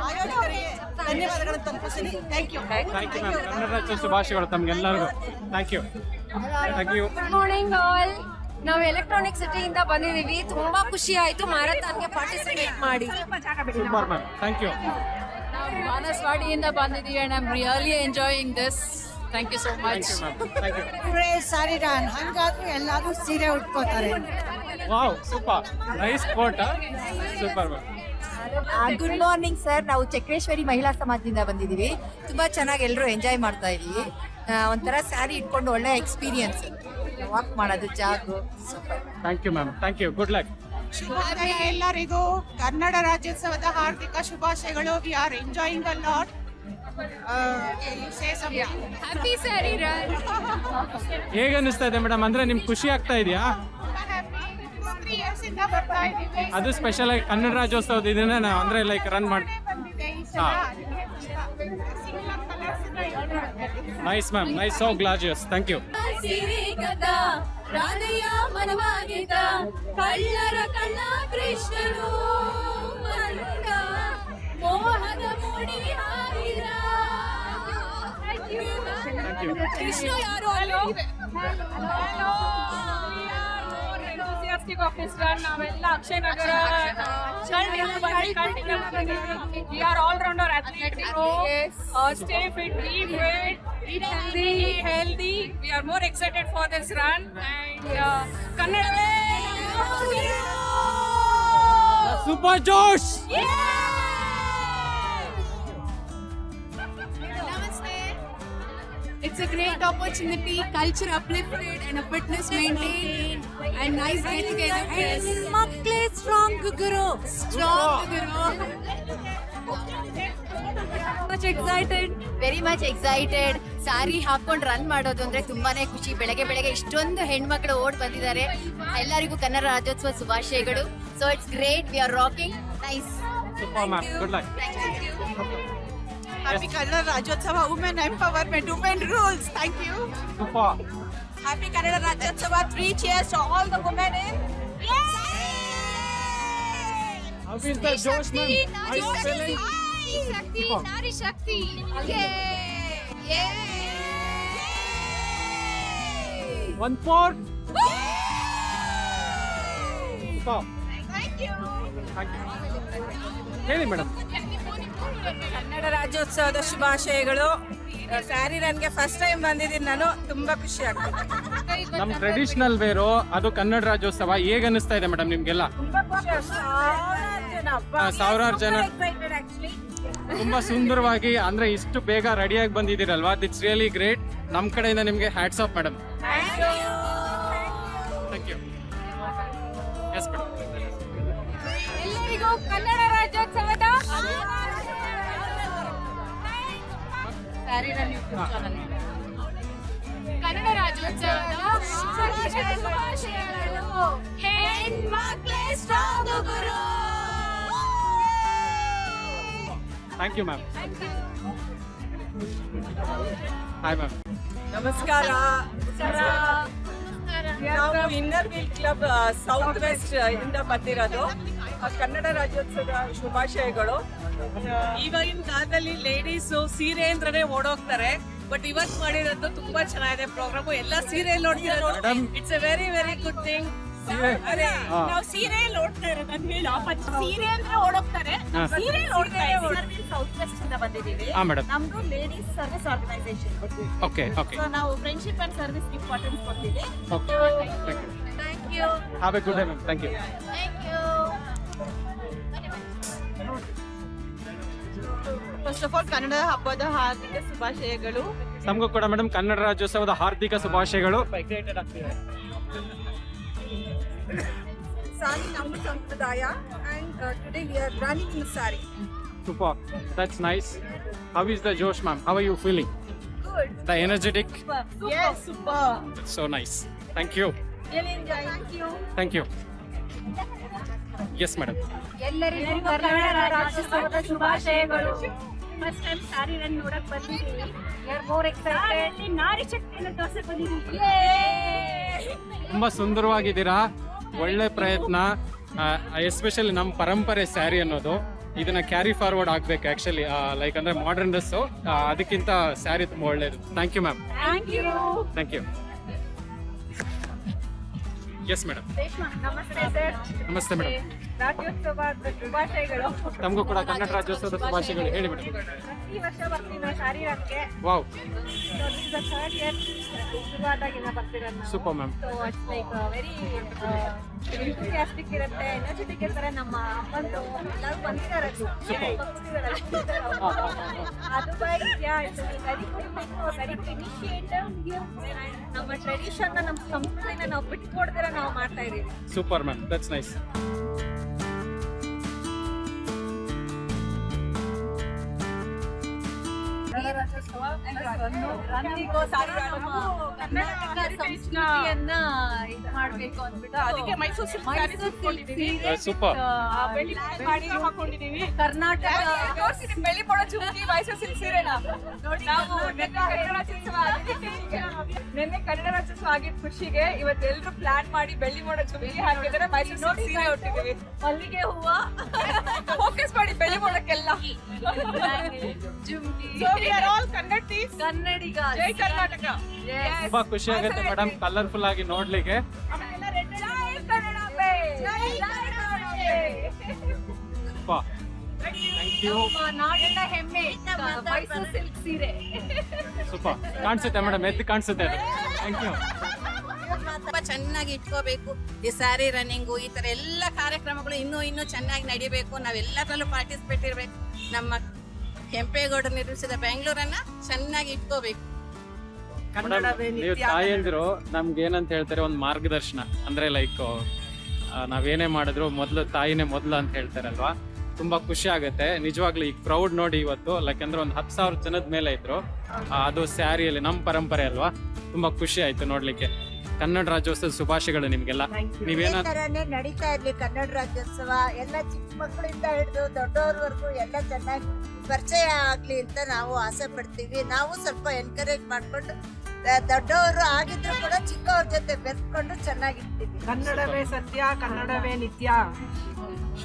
ಆಯೋಜಕರಿಗೆ ಧನ್ಯವಾದಗಳನ್ನು ತಲುಪಿಸ್ತೀನಿ. Thank you. Thank you ma'am. Kannada Rajyotsava ಶುಭಾಶಯಗಳು ತಮ್ಗೆಲ್ಲರಿಗೂ. Thank you. Thank you. Good morning all. ನಾವು ಎಲೆಕ್ಟ್ರಾನಿಕ್ ಸಿಟಿಯಿಂದ ಬಂದಿದ್ದೀವಿ. ತುಂಬಾ ಖುಷಿ ಆಯ್ತು ಮ್ಯಾರಥಾನ್ಗೆ ಪಾರ್ಟಿಸಿಪೇಟ್ ಮಾಡಿ. Super ma'am, thank you. ನಾವು ಬಾನಸವಾಡಿಯಿಂದ ಬಂದಿದ್ದೀವಿ and I'm really enjoying this. Thank you so much. Thank you ma'am, thank you. ಸಾರಿಡಾನ್ ಹಂಗಾದ್ರೂ ಎಲ್ಲಾದ್ರೂ ಸೀರೆ ಉಟ್ಕೋತಾರೆ. Wow, super, nice coat. Super ma'am. Good morning sir. ನಾವು ಚಕ್ರೇಶ್ವರಿ ಮಹಿಳಾ ಸಮಾಜದಿಂದ ಬಂದಿದ್ದೀವಿ. ತುಂಬಾ ಚೆನ್ನಾಗಿ ಎಲ್ಲರೂ ಎಂಜಾಯ್ ಮಾಡ್ತಾ ಇದೀವಿ. ಒಂಥರ ಸ್ಯಾರಿ ಇಟ್ಕೊಂಡು ಒಳ್ಳೆ ಎಕ್ಸ್ಪೀರಿಯನ್ಸ್, ವಾಕ್ ಮಾಡೋದು ಜಾಗು. Super. Thank you ma'am, thank you. Good luck. ಶುಭೋದಯ ಎಲ್ಲರಿಗೂ. ಕನ್ನಡ ರಾಜ್ಯೋತ್ಸವದ ಹಾರ್ದಿಕ ಶುಭಾಶಯಗಳು. We are enjoying a lot. Happy sari run. ಹೇಗೆ ಅನಿಸ್ತಾ ಇದೆ ಮೇಡಮ್? ಅಂದ್ರೆ ನಿಮ್ಗೆ ಖುಷಿ ಆಗ್ತಾ ಇದೆಯಾ? ಅದು ಸ್ಪೆಷಲ್ ಆಗಿ ಕನ್ನಡ ರಾಜ್ಯೋತ್ಸವದ ಇದನ್ನ ನಾವು ಅಂದ್ರೆ ಲೈಕ್ ರನ್ ಮಾಡಿ. Nice ma'am, nice, so gorgeous. Thank you. ರಾಧೆಯ ಮನವಾಗಿದ್ದ ಕಳ್ಳರ ಕಣ್ಣ ಕೃಷ್ಣನು ಮೋಹದ ಮೂಡಿ ಹಾರಿದ. ಕೃಷ್ಣ ಯಾರು? ನಾವೆಲ್ಲ Akshaya Nagar we are all rounder athletes. Stay fit, eat well, eat healthy. We are more excited for this run and Kannadavೇ ಸೂಪರ್ ಜೋಶ್. It's a great opportunity, culture uplifted and a fitness maintained and nice get together. Makle strong guru. Much excited. Very much excited. ಸಾರಿ ಹಾಕೊಂಡು run ಮಾಡೋದು ಅಂದ್ರೆ ತುಂಬಾನೇ ಖುಷಿ. ಬೆಳಗ್ಗೆ ಇಷ್ಟೊಂದು ಹೆಣ್ಮಕ್ಳು ಓಡ್ ಬಂದಿದ್ದಾರೆ. ಎಲ್ಲರಿಗೂ ಕನ್ನಡ ರಾಜ್ಯೋತ್ಸವ ಶುಭಾಶಯಗಳು. So it's great, we are rocking. Nice. Super ma'am, good luck. Happy Kannada Rajyotsava, women empowerment, women rules. Thank you. Super. Happy Kannada Rajyotsava. 3 cheers to all the women in. How is the Josh, ma'am? Are you feeling? ಶಕ್ತಿ ನಾರಿ ಶಕ್ತಿ One more. Stop. Thank you. ಹೇಳಿ madam. Kannada ರಾಜ್ಯೋತ್ಸವದ ಶುಭಾಶಯಗಳು. Sari ರನ್ಗೆ first time ಬಂದಿದ್ದೀನಿ ನಾನು, ತುಂಬಾ ಖುಷಿ ಆಗ್ತದೆ. ನಮ್ಮ ಟ್ರೆಡಿಷನಲ್ ವೇರು ಅದು ಕನ್ನಡ ರಾಜ್ಯೋತ್ಸವ ಹೇಗೆ ಅನಿಸ್ತಾ ಇದೆ ಮೇಡಮ್ ನಿಮ್ಗೆಲ್ಲ? ಸಾವಿರಾರು ಜನ ತುಂಬಾ ಸುಂದರವಾಗಿ ಅಂದ್ರೆ ಇಷ್ಟು ಬೇಗ ರೆಡಿಯಾಗಿ ಬಂದಿದ್ದೀರಲ್ವಾ, ಇಟ್ಸ್ ರಿಯಲಿ ಗ್ರೇಟ್. ನಮ್ಮ ಕಡೆಯಿಂದ ನಿಮಗೆ hats off madam. Thank you. Yes madam. ಎಲ್ಲರಿಗೂ ಕನ್ನಡ ರಾಜ್ಯೋತ್ಸವದ ಕನ್ನಡ ರಾಜ್ಯೋತ್ಸವದ ಶುಭಾಶಯಗಳು. ಹೆಣ್ಮಕ್ಳೇ ಸ್ಟ್ರಾಂಗ್ ಗುರು. Thank you ma'am. Hi ma'am. ನಮಸ್ಕಾರ. ನಾವು inner wheel club south west ಇಂದ ಬಂದಿರೋದು. ಕನ್ನಡ ರಾಜ್ಯೋತ್ಸವದ ಶುಭಾಶಯಗಳು. ಇವಾಗಿನ ಕಾಲದಲ್ಲಿ ಲೇಡೀಸ್ ಸೀರೆ ಅಂದ್ರೇ ಓಡೋಗ್ತಾರೆ, ಬಟ್ ಇವತ್ತು ಮಾಡಿರೋದು ತುಂಬಾ ಚೆನ್ನಾಗಿದೆ ಪ್ರೋಗ್ರಾಮ್. ಎಲ್ಲ ಸೀರೆ ನೋಡ್ತಿರೋದು. It's a very very good thing. ನಾವು ಸೀರೆ ನೋಡ್ತಾ ಇರೋದು ಅಂತ ಹೇಳಿ ಸೀರೆ ಅಂದ್ರೆ ಓಡೋಗ್ತಾರೆ. ಸೀರೆ ನೋಡ್ತಾ ಇದ್ದೀವಿ. ಸೌತ್ ವೆಸ್ಟ್ ಇಂದ ಬಂದಿದ್ದೀವಿ. ಹಾಂ ಮೇಡಮ್. ನಮ್ದು ladies service organisation. Okay okay. So ನಾವು ಫ್ರೆಂಡ್ಶಿಪ್ ಅಂಡ್ ಸರ್ವಿಸ್ ಇಂಪಾರ್ಟೆನ್ಸ್ ಕೊಡ್ತೀವಿ. ಓಕೆ. Thank you. Have a good day ma'am. Thank you. Thank you. First of all ಕನ್ನಡ ಹಬ್ಬದ ಹಾರ್ದಿಕ ಶುಭಾಶಯಗಳು. ನಮಗೂ ಕೂಡ ಮೇಡಮ್ ಕನ್ನಡ ರಾಜ್ಯೋತ್ಸವದ ಹಾರ್ದಿಕ ಶುಭಾಶಯಗಳು. ಸಾರಿ ನಮ್ಮ ಸಂಪ್ರದಾಯ and today we are running in sorry. Super. That's nice. How is the Josh, ma'am? How are you feeling? Good. The energetic? Yes, super. That's so nice. Thank you. Really enjoy. Thank you. Thank you. Yes, madam. ಎಲ್ಲರಿಗೂ ಕನ್ನಡ ರಾಜ್ಯೋತ್ಸವದ ಶುಭಾಶಯಗಳು. First time ಸಾರಿ run ನೋಡಕ್ ಬಂದಿದ್ದೀವಿ. We are more excited. ನಾರಿ ಶಕ್ತಿಯನ್ನು ತೋರ್ಸಕ್ ಬಂದಿದ್ದೀವಿ. ತುಂಬಾ ಸುಂದರವಾಗಿದ್ದೀರಾ. ಒಳ್ಳೆ ಪ್ರಯತ್ನ. ಎಸ್ಪೆಷಲಿ ನಮ್ಮ ಪರಂಪರೆ ಸ್ಯಾರಿ ಅನ್ನೋದು ಇದನ್ನ ಕ್ಯಾರಿ ಫಾರ್ವರ್ಡ್ ಆಗ್ಬೇಕು ಆಕ್ಚುಲಿ. ಲೈಕ್ ಅಂದ್ರೆ ಮಾಡರ್ನ್ ಡ್ರೆಸ್, ಅದಕ್ಕಿಂತ ಸ್ಯಾರಿ ತುಂಬಾ ಒಳ್ಳೇದು. Thank you ma'am. Thank you. Thank you. Yes madam. ನಮಸ್ತೆ ಸರ್. ನಮಸ್ತೆ ಮೇಡಮ್. ರಾಜ್ಯೋತ್ಸವದ ಶುಭಾಶಯಗಳು. ತಮಗೂ ಕೂಡ ಕನ್ನಡ ರಾಜ್ಯೋತ್ಸವದ ಶುಭಾಶಯಗಳು. ಹೇಳಿ ಮೇಡಮ್. ಪ್ರತಿ ವರ್ಷ ಬರ್ತೀವಿ ನಾವು ಸಾರಿ ರನ್ಗೆ. ವಾವ್. ಥರ್ಡ್ ಇಯರ್ ಶುರುವಾದಾಗಿಂದ ಬರ್ತಿರೋದು ನಾವು. Super ma'am. So it's like very enthusiastic ಇರುತ್ತೆ, ಎನರ್ಜೆಟಿಕ್ ಇರ್ತಾರೆ. ನಮ್ಮ ಅಮ್ಮಂದು ಎಲ್ಲರೂ ಬಂದಿದ್ದಾರೆ. ಅದು ವೆರಿ ಗುಡ್ ಇನಿಷಿಯೇಟಿವ್. ನಮ್ಮ ಟ್ರೆಡಿಷನ್, ನಮ್ಮ ಸಂಸ್ಕೃತಿನ ನಾವು ಬಿಟ್ಕೊಡ್ದಿರ ನಾವು ಮಾಡ್ತಾ ಇದೀವಿ. Super ma'am. That's nice. ಸಂಸ್ಕೃತಿಯನ್ನ ಇದು ಮಾಡ್ಬೇಕು ಅಂದ್ಬಿಟ್ಟು ಅದಕ್ಕೆ ಮೈಸೂರು ಸೂಪರ್. ಹಾಕೊಂಡಿದೀವಿ. ಕರ್ನಾಟಕ ಬೆಳ್ಳಿ ಪೊಡ ಚುಕ್ಕಿ ಮೈಸೂರು ಸಿಲ್ಕ್ ಸೀರೆನಾ ನೋಡಿ. ನಾವು ನಿನ್ನೆ ಕನ್ನಡ ರಾಜ್ಯೋತ್ಸವ ಆಗಿದ್ದ ಖುಷಿಗೆ ಇವತ್ತು ಎಲ್ರು ಪ್ಲಾನ್ ಮಾಡಿ ಬೆಳ್ಳಿ ಮೋಡ ಚುಕ್ಕಿ ಹಾಕಿದ್ರೆ ಮೈಸೂರು ಸಿಲ್ಕ್ ಸೀರೆ ಹೊಟ್ಟಿದೀವಿ. ಮಲ್ಲಿಗೆ ಹೂವ ಫೋಕಸ್ ಮಾಡಿ ಬೆಳ್ಳಿ ಮೋಡಕ್ಕೆಲ್ಲ. ಜುಮ್ಕಿ ಕನ್ನಡಿಗ. ಜೈ ಕರ್ನಾಟಕ. ತುಂಬಾ ಖುಷಿ ಆಗುತ್ತೆ ಮೇಡಮ್ ಕಲರ್ಫುಲ್ ಆಗಿ ನೋಡ್ಲಿಕ್ಕೆ. Thank you. ನಾಡಿನ ಹೆಮ್ಮೆ ಮೈಸೂರು ಸಿಲ್ಕ್ ಸೀರೆ. ಸೂಪರ್ ಕಾಣಿಸುತ್ತೆ ಮೇಡಮ್, ಎದ್ದು ಕಾಣಿಸುತ್ತೆ. Thank you. ತುಂಬಾ ಚೆನ್ನಾಗಿ ಇಟ್ಕೋಬೇಕು. ಈ ಸ್ಯಾರಿ ರನ್ನಿಂಗು ಈ ತರ ಎಲ್ಲ ಕಾರ್ಯಕ್ರಮಗಳು ಇನ್ನೂ ಚೆನ್ನಾಗಿ ನಡಿಬೇಕು. ನಾವೆಲ್ಲದರಲ್ಲೂ ಪಾರ್ಟಿಸಿಪೇಟ್ ಇರಬೇಕು. ನಮ್ಮ ಕೆಂಪೇಗೌಡರು ನಿರ್ಮಿಸಿದ ಬೆಂಗಳೂರನ್ನ ಚೆನ್ನಾಗಿ ಇಟ್ಕೋಬೇಕು. ನೀವು ತಾಯಂದಿರು ನಮ್ಗೆ ಏನಂತ ಹೇಳ್ತಾರೆ, ಒಂದು ಮಾರ್ಗದರ್ಶನ ಅಂದ್ರೆ ಲೈಕ್ ನಾವೇನೇ ಮಾಡಿದ್ರು ಮೊದಲು ತಾಯಿನೇ ಮೊದಲು ಅಂತ ಹೇಳ್ತಾರಲ್ವಾ. ತುಂಬಾ ಖುಷಿ ಆಗುತ್ತೆ ನಿಜವಾಗ್ಲೂ. ಈ ಕ್ರೌಡ್ ನೋಡಿ ಇವತ್ತು ಲೈಕ್ ಅಂದ್ರೆ ಒಂದು 10,000 ಜನದ ಮೇಲೆ ಇದ್ರು. ಅದು ಸ್ಯಾರಿಯಲ್ಲಿ ನಮ್ಮ ಪರಂಪರೆ ಅಲ್ವಾ. ತುಂಬಾ ಖುಷಿ ಆಯ್ತು ನೋಡ್ಲಿಕ್ಕೆ. ಕನ್ನಡ ರಾಜ್ಯೋತ್ಸವ ಶುಭಾಶಯಗಳು ನಿಮ್ಗೆಲ್ಲ. ನೀವೇನ ನಡೀತಾ ಇರ್ಲಿ ಕನ್ನಡ ರಾಜ್ಯೋತ್ಸವ. ಎಲ್ಲ ಚಿಕ್ಕ ಮಕ್ಕಳಿಂದ ಹಿಡಿದು ದೊಡ್ಡವ್ರವರೆಗೂ ಎಲ್ಲ ಚೆನ್ನಾಗಿ ಪರಿಚಯ ಆಗ್ಲಿ ಅಂತ ನಾವು ಆಸೆ ಪಡ್ತೀವಿ. ನಾವು ಸ್ವಲ್ಪ ಎನ್ಕರೇಜ್ ಮಾಡ್ಕೊಂಡು ದೊಡ್ಡವರು ಆಗಿದ್ರು ಕೂಡ ಚಿಕ್ಕವ್ರ ಜೊತೆ ಬೆರ್ಕೊಂಡು ಚೆನ್ನಾಗಿರ್ತೀವಿ. ಕನ್ನಡವೇ ಸತ್ಯ, ಕನ್ನಡವೇ ನಿತ್ಯ.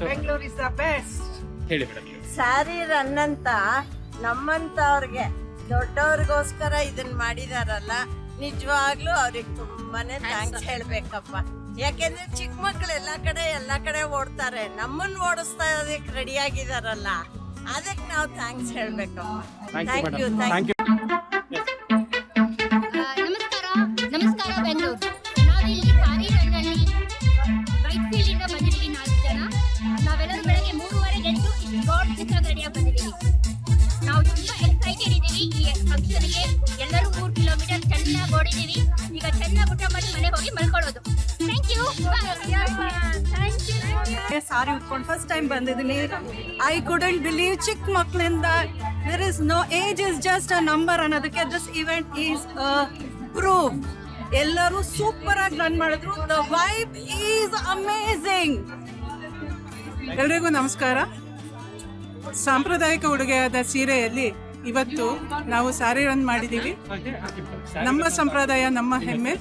Bengaluru is the best. ಹೇಳಿ ಮೇಡಮ್. ಸ್ಯಾರಿ ರನ್ ಅಂತ ನಮ್ಮಂತವ್ರಿಗೆ ದೊಡ್ಡವ್ರಿಗೋಸ್ಕರ ಇದನ್ನ ಮಾಡಿದಾರಲ್ಲ, ನಿಜವಾಗ್ಲೂ ಅವ್ರಿಗೆ ತುಂಬಾನೇ ಥ್ಯಾಂಕ್ಸ್ ಹೇಳ್ಬೇಕಪ್ಪ. ಯಾಕೆಂದ್ರೆ ಚಿಕ್ಕ ಮಕ್ಳು ಎಲ್ಲ ಕಡೆ ಓಡ್ತಾರೆ, ನಮ್ಮನ್ನ ಓಡಿಸ್ತಾ ಇರೋದಕ್ಕೆ ರೆಡಿ ಆಗಿದಾರಲ್ಲ, ಅದಕ್ಕೆ ನಾವು ಥ್ಯಾಂಕ್ಸ್ ಹೇಳ್ಬೇಕಪ್ಪ. Thank you. ನಮಸ್ಕಾರ ಬೆಂಗಳೂರು. ನಾವಿಲ್ಲಿ ಸಾರಿ ರನ್ನಲ್ಲಿ ವೈಟ್ ಫೀಲ್ಡ್ ಇಂದ ಬಂದಿದ್ದೀವಿ 4 ಜನ. ನಾವೆಲ್ಲರೂ ಬೆಳಗ್ಗೆ 3:30 ಎದ್ದು ಗಾಡ್ ಚಿತ್ರಕ್ಕೆ ರೆಡಿಯಾಗಿ ಬಂದಿದ್ದೀವಿ. ನಾವು ತುಂಬಾ ಎಕ್ಸೈಟೆಡ್ ಇದ್ದೀವಿ ಈ ಫಂಕ್ಷನ್ಗೆ. ಎಲ್ಲರೂ 3 ಕಿಲೋಮೀಟರ್ ಚೆನ್ನಾಗಿ ಓಡಿದ್ದೀವಿ. ಈಗ ಚೆನ್ನಾಗಿ ಊಟ ಮಾಡಿ ಮನೆಗೆ ಹೋಗಿ ಮಲ್ಕೊಳ್ಳೋದು. Thank you. ಸಾರಿ ಉಟ್ಕೊಂಡು ಫಸ್ಟ್ ಟೈಮ್ ಬಂದಿದ್ದೀನಿ. ಐ ಕುಡಂಟ್ ಬಿಲೀವ್, ಚಿಕ್ಕ ಮಕ್ಕಳಿಂದ there is no age is just a number ಅನ್ನೋದಕ್ಕೆ ದಿಸ್ ಇವೆಂಟ್ ಈಸ್ ಪ್ರೂಫ್. ಎಲ್ಲರೂ ಸೂಪರ್ ಆಗಿ ರನ್ ಮಾಡಿದ್ರು. The vibe is amazing. ಎಲ್ರಿಗೂ ನಮಸ್ಕಾರ. ಸಾಂಪ್ರದಾಯಿಕ ಉಡುಗೆಯಾದ ಸೀರೆಯಲ್ಲಿ ಇವತ್ತು ನಾವು ಸಾರಿ ರನ್ ಮಾಡಿದ್ದೀವಿ. ನಮ್ಮ ಸಂಪ್ರದಾಯ, ನಮ್ಮ ಹೆಮ್ಮೆ.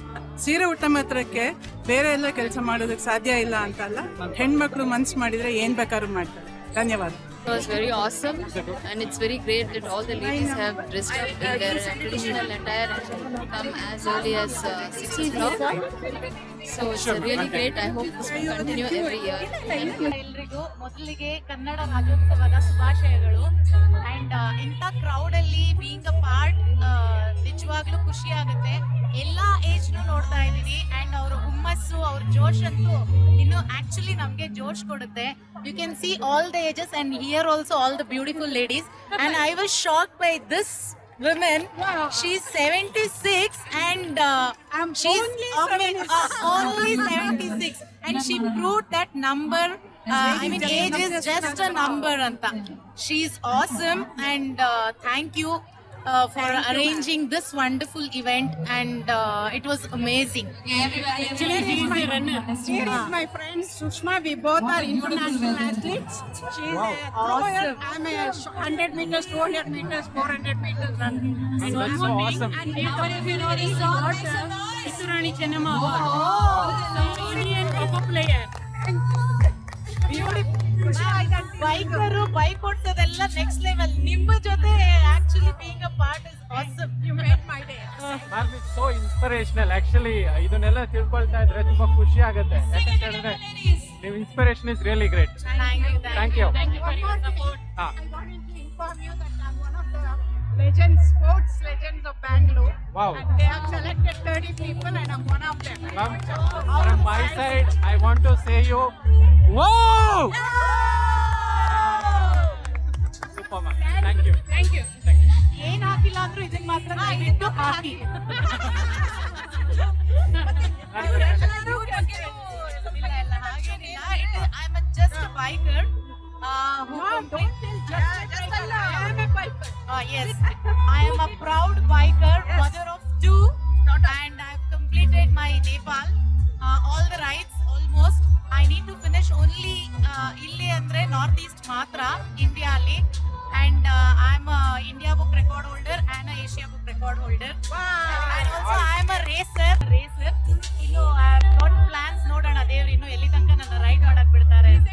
ಸೀರೆ ಉಟ್ಟ ಮಾತ್ರಕ್ಕೆ ಬೇರೆ ಎಲ್ಲ ಕೆಲಸ ಮಾಡೋದಕ್ಕೆ ಸಾಧ್ಯ ಇಲ್ಲ ಅಂತಲ್ಲ. ಹೆಣ್ಮಕ್ಳು ಮನ್ಸು ಮಾಡಿದ್ರೆ ಏನ್ ಬೇಕಾದ್ರೂ ಮಾಡ್ತಾರೆ. ಧನ್ಯವಾದ. It was very awesome, and it's very great that all the ladies have dressed up in their traditional attire and come as early as 6 o'clock. So it's really great. I hope this will continue every year. ಎಲ್ರಿಗೂ ಮೊದಲಿಗೆ ಕನ್ನಡ ರಾಜ್ಯೋತ್ಸವದ ಶುಭಾಶಯಗಳು. And ಇಂಥ crowd ಅಲ್ಲಿ being a part ನಿಜವಾಗ್ಲೂ ಖುಷಿ ಆಗುತ್ತೆ. ಎಲ್ಲಾ ಏಜ್ ನೋಡ್ತಾ ಇದೀನಿ ಅಂಡ್ ಅವ್ರ ಹುಮ್ಮಸ್ಸು, ಅವ್ರ ಜೋಶ್ ಅಂತೂ ಇನ್ನು ಆಕ್ಚುಲಿ ನಮ್ಗೆ ಜೋಶ್ ಕೊಡುತ್ತೆ. You can see all the ages and here also all the beautiful ladies. And I was shocked by this women. She's 76 and she's only 76 and she proved that number I mean age is just a number anta. She's awesome and thank you for arranging this wonderful event and it was amazing. Actually, she is my runner. Here is my friend Sushma. We both are international athletes. She is awesome. I'm a 100 meters, 200 meters, 400 meters run. And That's so awesome. And we got Isurani Chennamma Award. Indian Coco player. ಬೈಕರು bike ಓಡಿಸೋದೆಲ್ಲ next level. ನಿಮ್ಮ ಜೊತೆ actually being a part is awesome. You made my day. Ma'am, it's so inspirational. Actually ಇದನ್ನೆಲ್ಲ ತಿಳ್ಕೊಳ್ತಾ ಇದ್ರೆ ತುಂಬಾ ಖುಷಿ ಆಗುತ್ತೆ. ಯಾಕಂತ ಹೇಳಿದ್ರೆ ನಿಮ್ಮ inspiration is really great. Thank you. Thank you for your support. Ah. I wanted to inform you that I'm one of the legends, sports legends of Bangalore. Wow. And they have selected 30 people and I'm one of them. Ma'am, from my side, I want to say you, wow! Super, ma'am. Thank you. Thank you. ಏನ್ ಹಾಕಿಲ್ಲ ಅಂದ್ರೂ ಇದನ್ನ ಮಾತ್ರ ದಯವಿಟ್ಟು ಹಾಕಿ. I'm just a biker. Yes, I am a proud biker, mother of 2, and I've completed my Nepal, all the rides almost. I need to finish only illi andre northeast matra India alli, and I'm a India book record holder and a Asia book record holder. And also I am a racer. Innu I have got plans nodana devru innu elli tanka nanna ride ಆಡಕ್ಕೆ ಬಿಡ್ತಾರೆ ಅಂತ.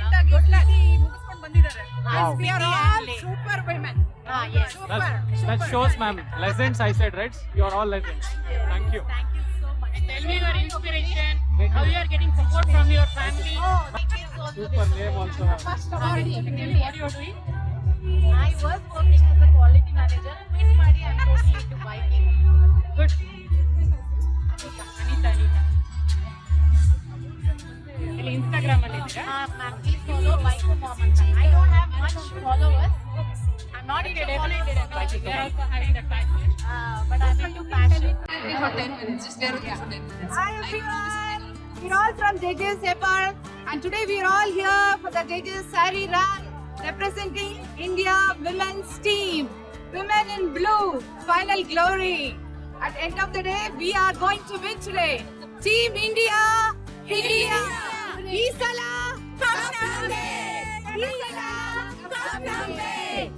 ಮುಗಿಸ್ಕೊಂಡು ಬಂದಿದ್ದಾರೆ. Wow. We are all super women. Yes. That shows, ma'am. Legends, I said, right? You are all legends. Thank you. Thank you so much. Tell me your inspiration, how you are getting support from your family. My kids also. Super name also. First of all, technically what you are doing? I was working as a quality manager. Quit ಮಾಡಿ I'm totally into biking. Good. Anita. ಇಲ್ಲಿ Instagram ಅಲ್ಲಿ ಇದ್ದೀರಾ? Ma'am, please follow Bike Mom anta. I don't have much followers. I'm not into Definitely. They are also having that passion. but I'm into passion. For 10 minutes, just bear with me for 10 minutes. Hi everyone, we're all from JJ's Nepal and today we're all here for the JJ's Sari Run representing India women's team. Women in blue, final glory. At the end of the day, we are going to win today. Team India, India, Isala, Kamnambe, Isala, Kamnambe,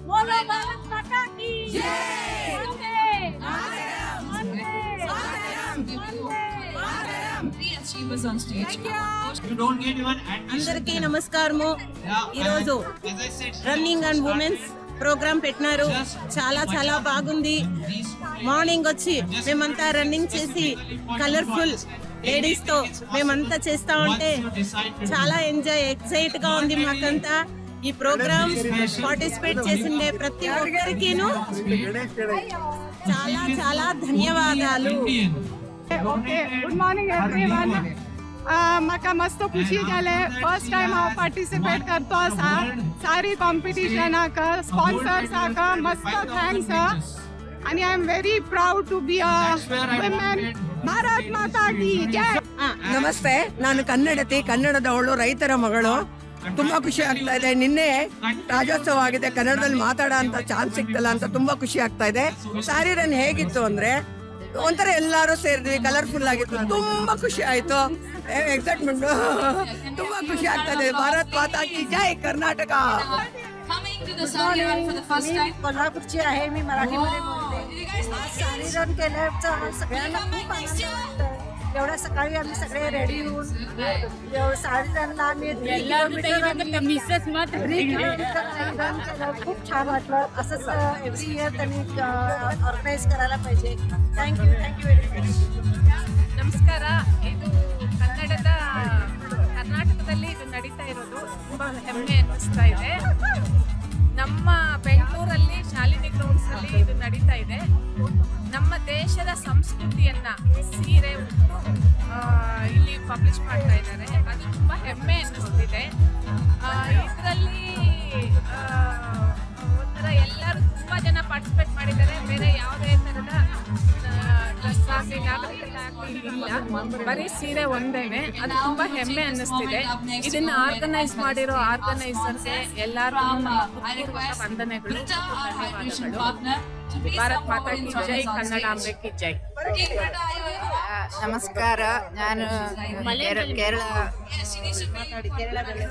Bolo Bharat Mata ki Jai, Vande Mataram. అందరికీ నమస్కారము. ఈరోజు running and women's programme పెట్టినారు. చాలా చాలా బాగుంది. Morning వచ్చి మేమంతా running చేసి కలర్ఫుల్ లేడీస్ తో మేమంతా చేస్తా ఉంటే చాలా ఎక్సైట్ గా ఉంది మాకంతా. ఈ ప్రోగ్రామ్ పార్టిసిపేట్ చేసిండే ప్రతి ఒక్కరికిను చాలా చాలా ధన్యవాదాలు. Good morning everyone. म्हाका मस्त खुशी जाले. फर्स्ट टाइम हांव पार्टिसिपेट करतो आसा सारी कॉम्पिटिशनाक. स्पॉन्सर्साक मस्त थँक्स. आणि I am very proud to be a women. Bharat Mata ಕಿ ಜೈ. ನಮಸ್ತೆ, ನಾನು ಕನ್ನಡತಿ, ಕನ್ನಡದವಳು, ರೈತರ ಮಗಳು. ತುಂಬಾ ಖುಷಿ ಆಗ್ತಾ ಇದೆ. ನಿನ್ನೆ ರಾಜ್ಯೋತ್ಸವ ಆಗಿದೆ, ಕನ್ನಡದಲ್ಲಿ ಮಾತಾಡೋ ಅಂತ ಚಾನ್ಸ್ ಸಿಗ್ತಲ್ಲ ಅಂತ ತುಂಬಾ ಖುಷಿ ಆಗ್ತಾ ಇದೆ. ಸಾರಿ ರನ್ ಹೇಗಿತ್ತು ಅಂದ್ರೆ ಒಂಥರ ಎಲ್ಲರೂ ಸೇರಿದ್ವಿ, ಕಲರ್ಫುಲ್ ಆಗಿತ್ತು, ತುಂಬಾ ಖುಷಿ ಆಯ್ತು. ಎಕ್ಸೈಟ್ಮೆಂಟ್ ತುಂಬಾ ಖುಷಿ ಆಗ್ತಾ ಇದೆ. ಭಾರತ್ ಮಾತಾ ಕಿ ಜೈ ಕರ್ನಾಟಕ. कोल्हापूरची आहे, मी मराठीमध्ये बोलते. सारी रन केल्याचा सगळ्यांना खूप आनंद वाटतोय. एवढ्या सकाळी आम्ही सगळे रेडी होऊन सारी रनला आम्ही 3 किलोमीटर रन केलं. खूप छान वाटलं. असंच एव्हरी इयर त्यांनी ऑर्गनाईज करायला पाहिजे. Thank you very much. ನಮಸ್ಕಾರ. ಇದು ಕರ್ನಾಟಕದಲ್ಲಿ ಇದು ನಡೀತಾ ಇರೋದು ತುಂಬಾ ಹೆಮ್ಮೆ ಅನ್ನಿಸ್ತಾ ಇದೆ. ನಮ್ಮ ಬೆಂಗಳೂರಲ್ಲಿ ಶಾಲಿನಿ ಗ್ರೌಂಡ್ಸ್ ಅಲ್ಲಿ ಇದು ನಡೀತಾ ಇದೆ. ನಮ್ಮ ದೇಶದ ಸಂಸ್ಕೃತಿಯನ್ನ ಸೀರೆ ಉಟ್ಟು ಇಲ್ಲಿ ಪಬ್ಲಿಷ್ ಮಾಡ್ತಾ ಇದ್ದಾರೆ. ಅದು ತುಂಬಾ ಹೆಮ್ಮೆ ಅನ್ನಿಸ್ತಿದೆ. ಇದರಲ್ಲಿ ಒಂಥರ ಎಲ್ಲರೂ ತುಂಬಾ ಜನ ಪಾರ್ಟಿಸಿಪೇಟ್ ಮಾಡಿದ್ದಾರೆ. ಬೇರೆ ಯಾವುದೇ ಥರದ ಡ್ರೆಸ್ ಆಗಲಿ ನಾಗರಿಕತೆ ಆಗಲಿ ಇಲ್ಲ, ಬರೀ ಸೀರೆ ಒಂದೇನೆ. ಅದು ತುಂಬಾ ಹೆಮ್ಮೆ ಅನ್ನಿಸ್ತಿದೆ. ಇದನ್ನ ಆರ್ಗನೈಸ್ ಮಾಡಿರೋ ಆರ್ಗನೈಸರ್ಗೆ ಎಲ್ಲರಿಗೂ ವಂದನೆಗಳು, ಧನ್ಯವಾದಗಳು. ಭಾರತ್ ಮಾತಾ ಕಿ ಜೈ, ಕನ್ನಡಾಂಬೆ ಕಿ ಜೈ. ನಮಸ್ಕಾರ. ನಾನು ಕೇರಳದಲ್ಲಿ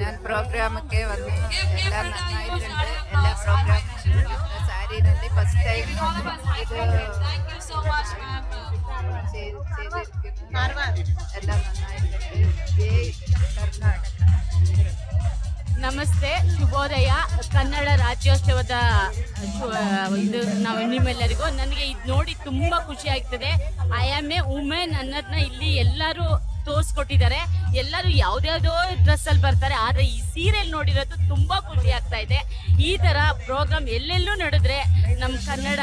ನಾನು ಪ್ರೋಗ್ರಾಮಕ್ಕೆ ಒಂದು ಎಲ್ಲ ಪ್ರೋಗ್ರಾಮ್ ಸ್ಯಾರಿನಲ್ಲಿ ಫಸ್ಟ್ ಟೈಮ್ ಎಲ್ಲ ಕರ್ನಾಟಕ. ನಮಸ್ತೆ, ಶುಭೋದಯ. ಕನ್ನಡ ರಾಜ್ಯೋತ್ಸವದ ಇದು ನಾವು ನಿಮ್ಮೆಲ್ಲರಿಗೂ. ನನಗೆ ಇದು ನೋಡಿ ತುಂಬ ಖುಷಿ ಆಗ್ತದೆ. ಐ ಆಮ್ ಎ ವುಮೆನ್ ಅನ್ನೋದನ್ನ ಇಲ್ಲಿ ಎಲ್ಲರೂ ತೋರಿಸ್ಕೊಟ್ಟಿದ್ದಾರೆ. ಎಲ್ಲರೂ ಯಾವುದ್ಯಾವುದೋ ಡ್ರೆಸ್ಸಲ್ಲಿ ಬರ್ತಾರೆ, ಆದರೆ ಈ ಸೀರೆಯಲ್ಲಿ ನೋಡಿರೋದು ತುಂಬ ಖುಷಿ ಆಗ್ತಾ ಇದೆ. ಈ ಥರ ಪ್ರೋಗ್ರಾಮ್ ಎಲ್ಲೆಲ್ಲೂ ನಡೆದ್ರೆ ನಮ್ಮ ಕನ್ನಡ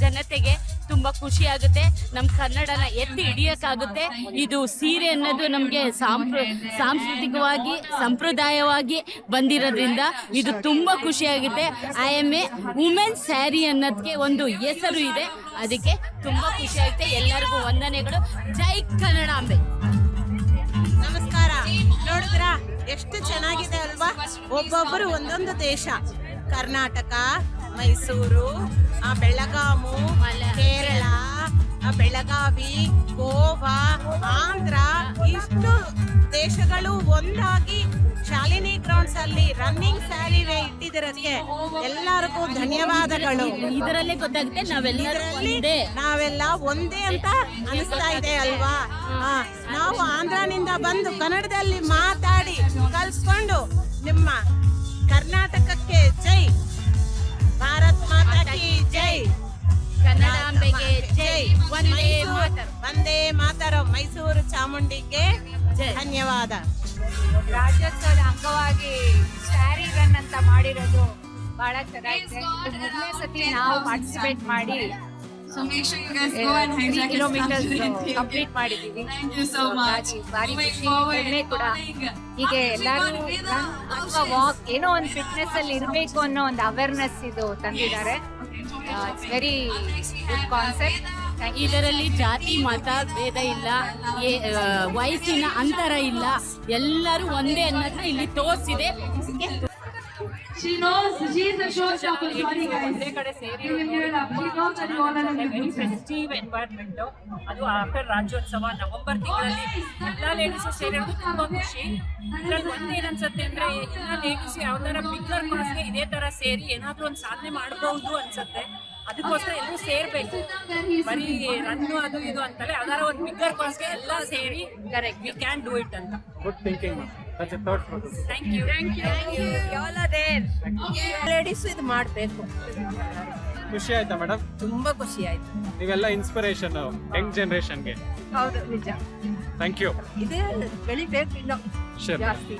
ಜನತೆಗೆ ತುಂಬ ಖುಷಿ ಆಗುತ್ತೆ. ನಮ್ಮ ಕನ್ನಡನ ಎತ್ತಿ ಹಿಡಿಯೋಕ್ಕಾಗುತ್ತೆ. ಇದು ಸೀರೆ ಅನ್ನೋದು ನಮಗೆ ಸಾಂಸ್ಕೃತಿಕವಾಗಿ ಸಂಪ್ರದಾಯವಾಗಿ ಬಂದಿರೋದ್ರಿಂದ ಇದು ತುಂಬ ಖುಷಿಯಾಗುತ್ತೆ. I am A women sari ಅನ್ನೋದಕ್ಕೆ ಒಂದು ಹೆಸರು ಇದೆ. ಅದಕ್ಕೆ ತುಂಬ ಖುಷಿ ಆಗುತ್ತೆ. ಎಲ್ಲರಿಗೂ ವಂದನೆಗಳು. ಜೈ ಕನ್ನಡಾಂಬೆ. ನಮಸ್ಕಾರ. ನೋಡಿದ್ರ ಎಷ್ಟು ಚೆನ್ನಾಗಿದೆ ಅಲ್ವಾ? ಒಬ್ಬೊಬ್ಬರು ಒಂದೊಂದು ದೇಶ. ಕರ್ನಾಟಕ, ಮೈಸೂರು, ಬೆಳಗಾಮು, ಕೇರಳ, ಬೆಳಗಾವಿ, ಗೋವಾ, ಆಂಧ್ರ, ಇಷ್ಟು ದೇಶಗಳು ಒಂದಾಗಿ ಶಾಲಿನಿ ಗ್ರೌಂಡ್ಸ್ ಅಲ್ಲಿ ರನ್ನಿಂಗ್ ಸ್ಯಾರಿ ಇಟ್ಟಿದ್ದಕ್ಕೆ ಎಲ್ಲರಿಗೂ ಧನ್ಯವಾದಗಳು. ಇದರಲ್ಲೇ ಗೊತ್ತಾಗುತ್ತೆ ನಾವೆಲ್ಲ ಒಂದೇ ಅಂತ ಅನಿಸ್ತಾ ಇದೆ ಅಲ್ವಾ? ನಾವು ಆಂಧ್ರನಿಂದ ಬಂದು ಕನ್ನಡದಲ್ಲಿ ಮಾತಾಡಿ ಕಲ್ಸ್ಕೊಂಡು ನಿಮ್ಮ ಕರ್ನಾಟಕಕ್ಕೆ ಜೈ. ಭಾರತ್ ಮಾತಾ ಕಿ ಜೈ, ಕನ್ನಡಾಂಬೆಗೆ ಜೈ, ವಂದೇ ಮಾತರಂ. ಮೈಸೂರು ಚಾಮುಂಡಿಗೆ ಧನ್ಯವಾದ. ರಾಜ್ಯೋತ್ಸವದ ಅಂಗವಾಗಿ ಸ್ಯಾರಿ ರನ್ ಅಂತ ಮಾಡಿರೋದು ಬಹಳ ಚೆನ್ನಾಗಿದೆ. ಮೊದಲನೇ ಸತಿ ನಾವು ಪಾರ್ಟಿಸಿಪೇಟ್ ಮಾಡಿ 3 ಕಿಲೋಮೀಟರ್ ಕಂಪ್ಲೀಟ್ ಮಾಡಿದ್ದೀವಿ. ಭಾರಿ ಖುಷಿ. ಹೆಮ್ಮೆ ಕೂಡ. ಹೀಗೆ ಎಲ್ಲರೂ ಅಥವಾ ವಾಕ್ ಏನೋ ಒಂದು ಫಿಟ್ನೆಸ್ ಅಲ್ಲಿ ಇರಬೇಕು ಅನ್ನೋ ಒಂದು ಅವೇರ್ನೆಸ್ ಇದು ತಂದಿದ್ದಾರೆ. It's very good concept. ಇದರಲ್ಲಿ ಜಾತಿ ಮತ ಭೇದ ಇಲ್ಲ, ವಯಸ್ಸಿನ ಅಂತರ ಇಲ್ಲ, ಎಲ್ಲರೂ ಒಂದೇ ಅನ್ನೋದನ್ನ ಇಲ್ಲಿ ತೋರಿಸಿದೆ. ಅದು ಆಫ್ಟರ್ ರಾಜ್ಯೋತ್ಸವ ನವೆಂಬರ್ ತಿಂಗಳಲ್ಲಿ ಎಲ್ಲ ಲೇಡೀಸು ಸೇರಿರೋದು ತುಂಬಾ ಖುಷಿ. ಇದ್ರಲ್ಲಿ ಒಂದೇನನ್ಸುತ್ತೆ ಅಂದ್ರೆ ಎಲ್ಲ ಲೇಡೀಸ್ ಯಾವ್ದಾರ ಬಿಗ್ನರ್ ಕ್ಲಾಸ್ಗೆ ಇದೇ ತರ ಸೇರಿ ಏನಾದ್ರೂ ಒಂದು ಸಾಧನೆ ಮಾಡಬಹುದು ಅನ್ಸುತ್ತೆ. ಅದಕ್ಕೋಸ್ಕರ ಎಲ್ಲರೂ ಸೇರ್ಬೇಕು. ಬರೀ ರನ್ನು ಅದು ಇದು ಅಂತಲೇ ಯಾವ್ದಾರ ಒಂದು ಬಿಗ್ಗರ್ ಕಾಸ್ಗೆ ಎಲ್ಲ ಸೇರಿ correct we can do it ಅಂತ. Good thinking. That's a thought process. Thank you. All are there. Ladies ಇದು ಮಾಡಬೇಕು. ಖುಷಿ ಆಯ್ತಾ ಮೇಡಮ್? ತುಂಬಾ ಖುಷಿ ಆಯ್ತು. ನೀವೆಲ್ಲ ಇನ್ಸ್ಪಿರೇಷನ್ ಯಂಗ್ ಜನರೇಷನ್ಗೆ. ಹೌದು, ನಿಜ. Thank you. ಇದೇ ಬೆಳಿಬೇಕು ಇನ್ನು ಶೂರ್. ಜಾಸ್ತಿ.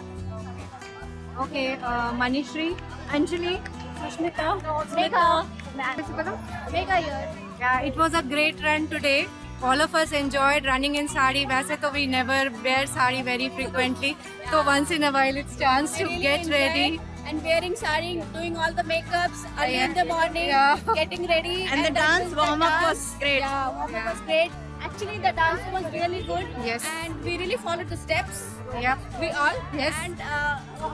Okay, Manishri, Anjali, Sushmita, Megha, here. Yeah, it was a great run today. All of us enjoyed running in sari. वैसे तो we never wear sari very frequently. So once in a while it's chance to get ready. And wearing sari, doing all the makeups early in the morning, getting ready. And the dance warm-up was great. Yeah, warm-up was great. Actually, the dance was really good. Yes. And we really followed the steps. Yeah. We all. Yes. And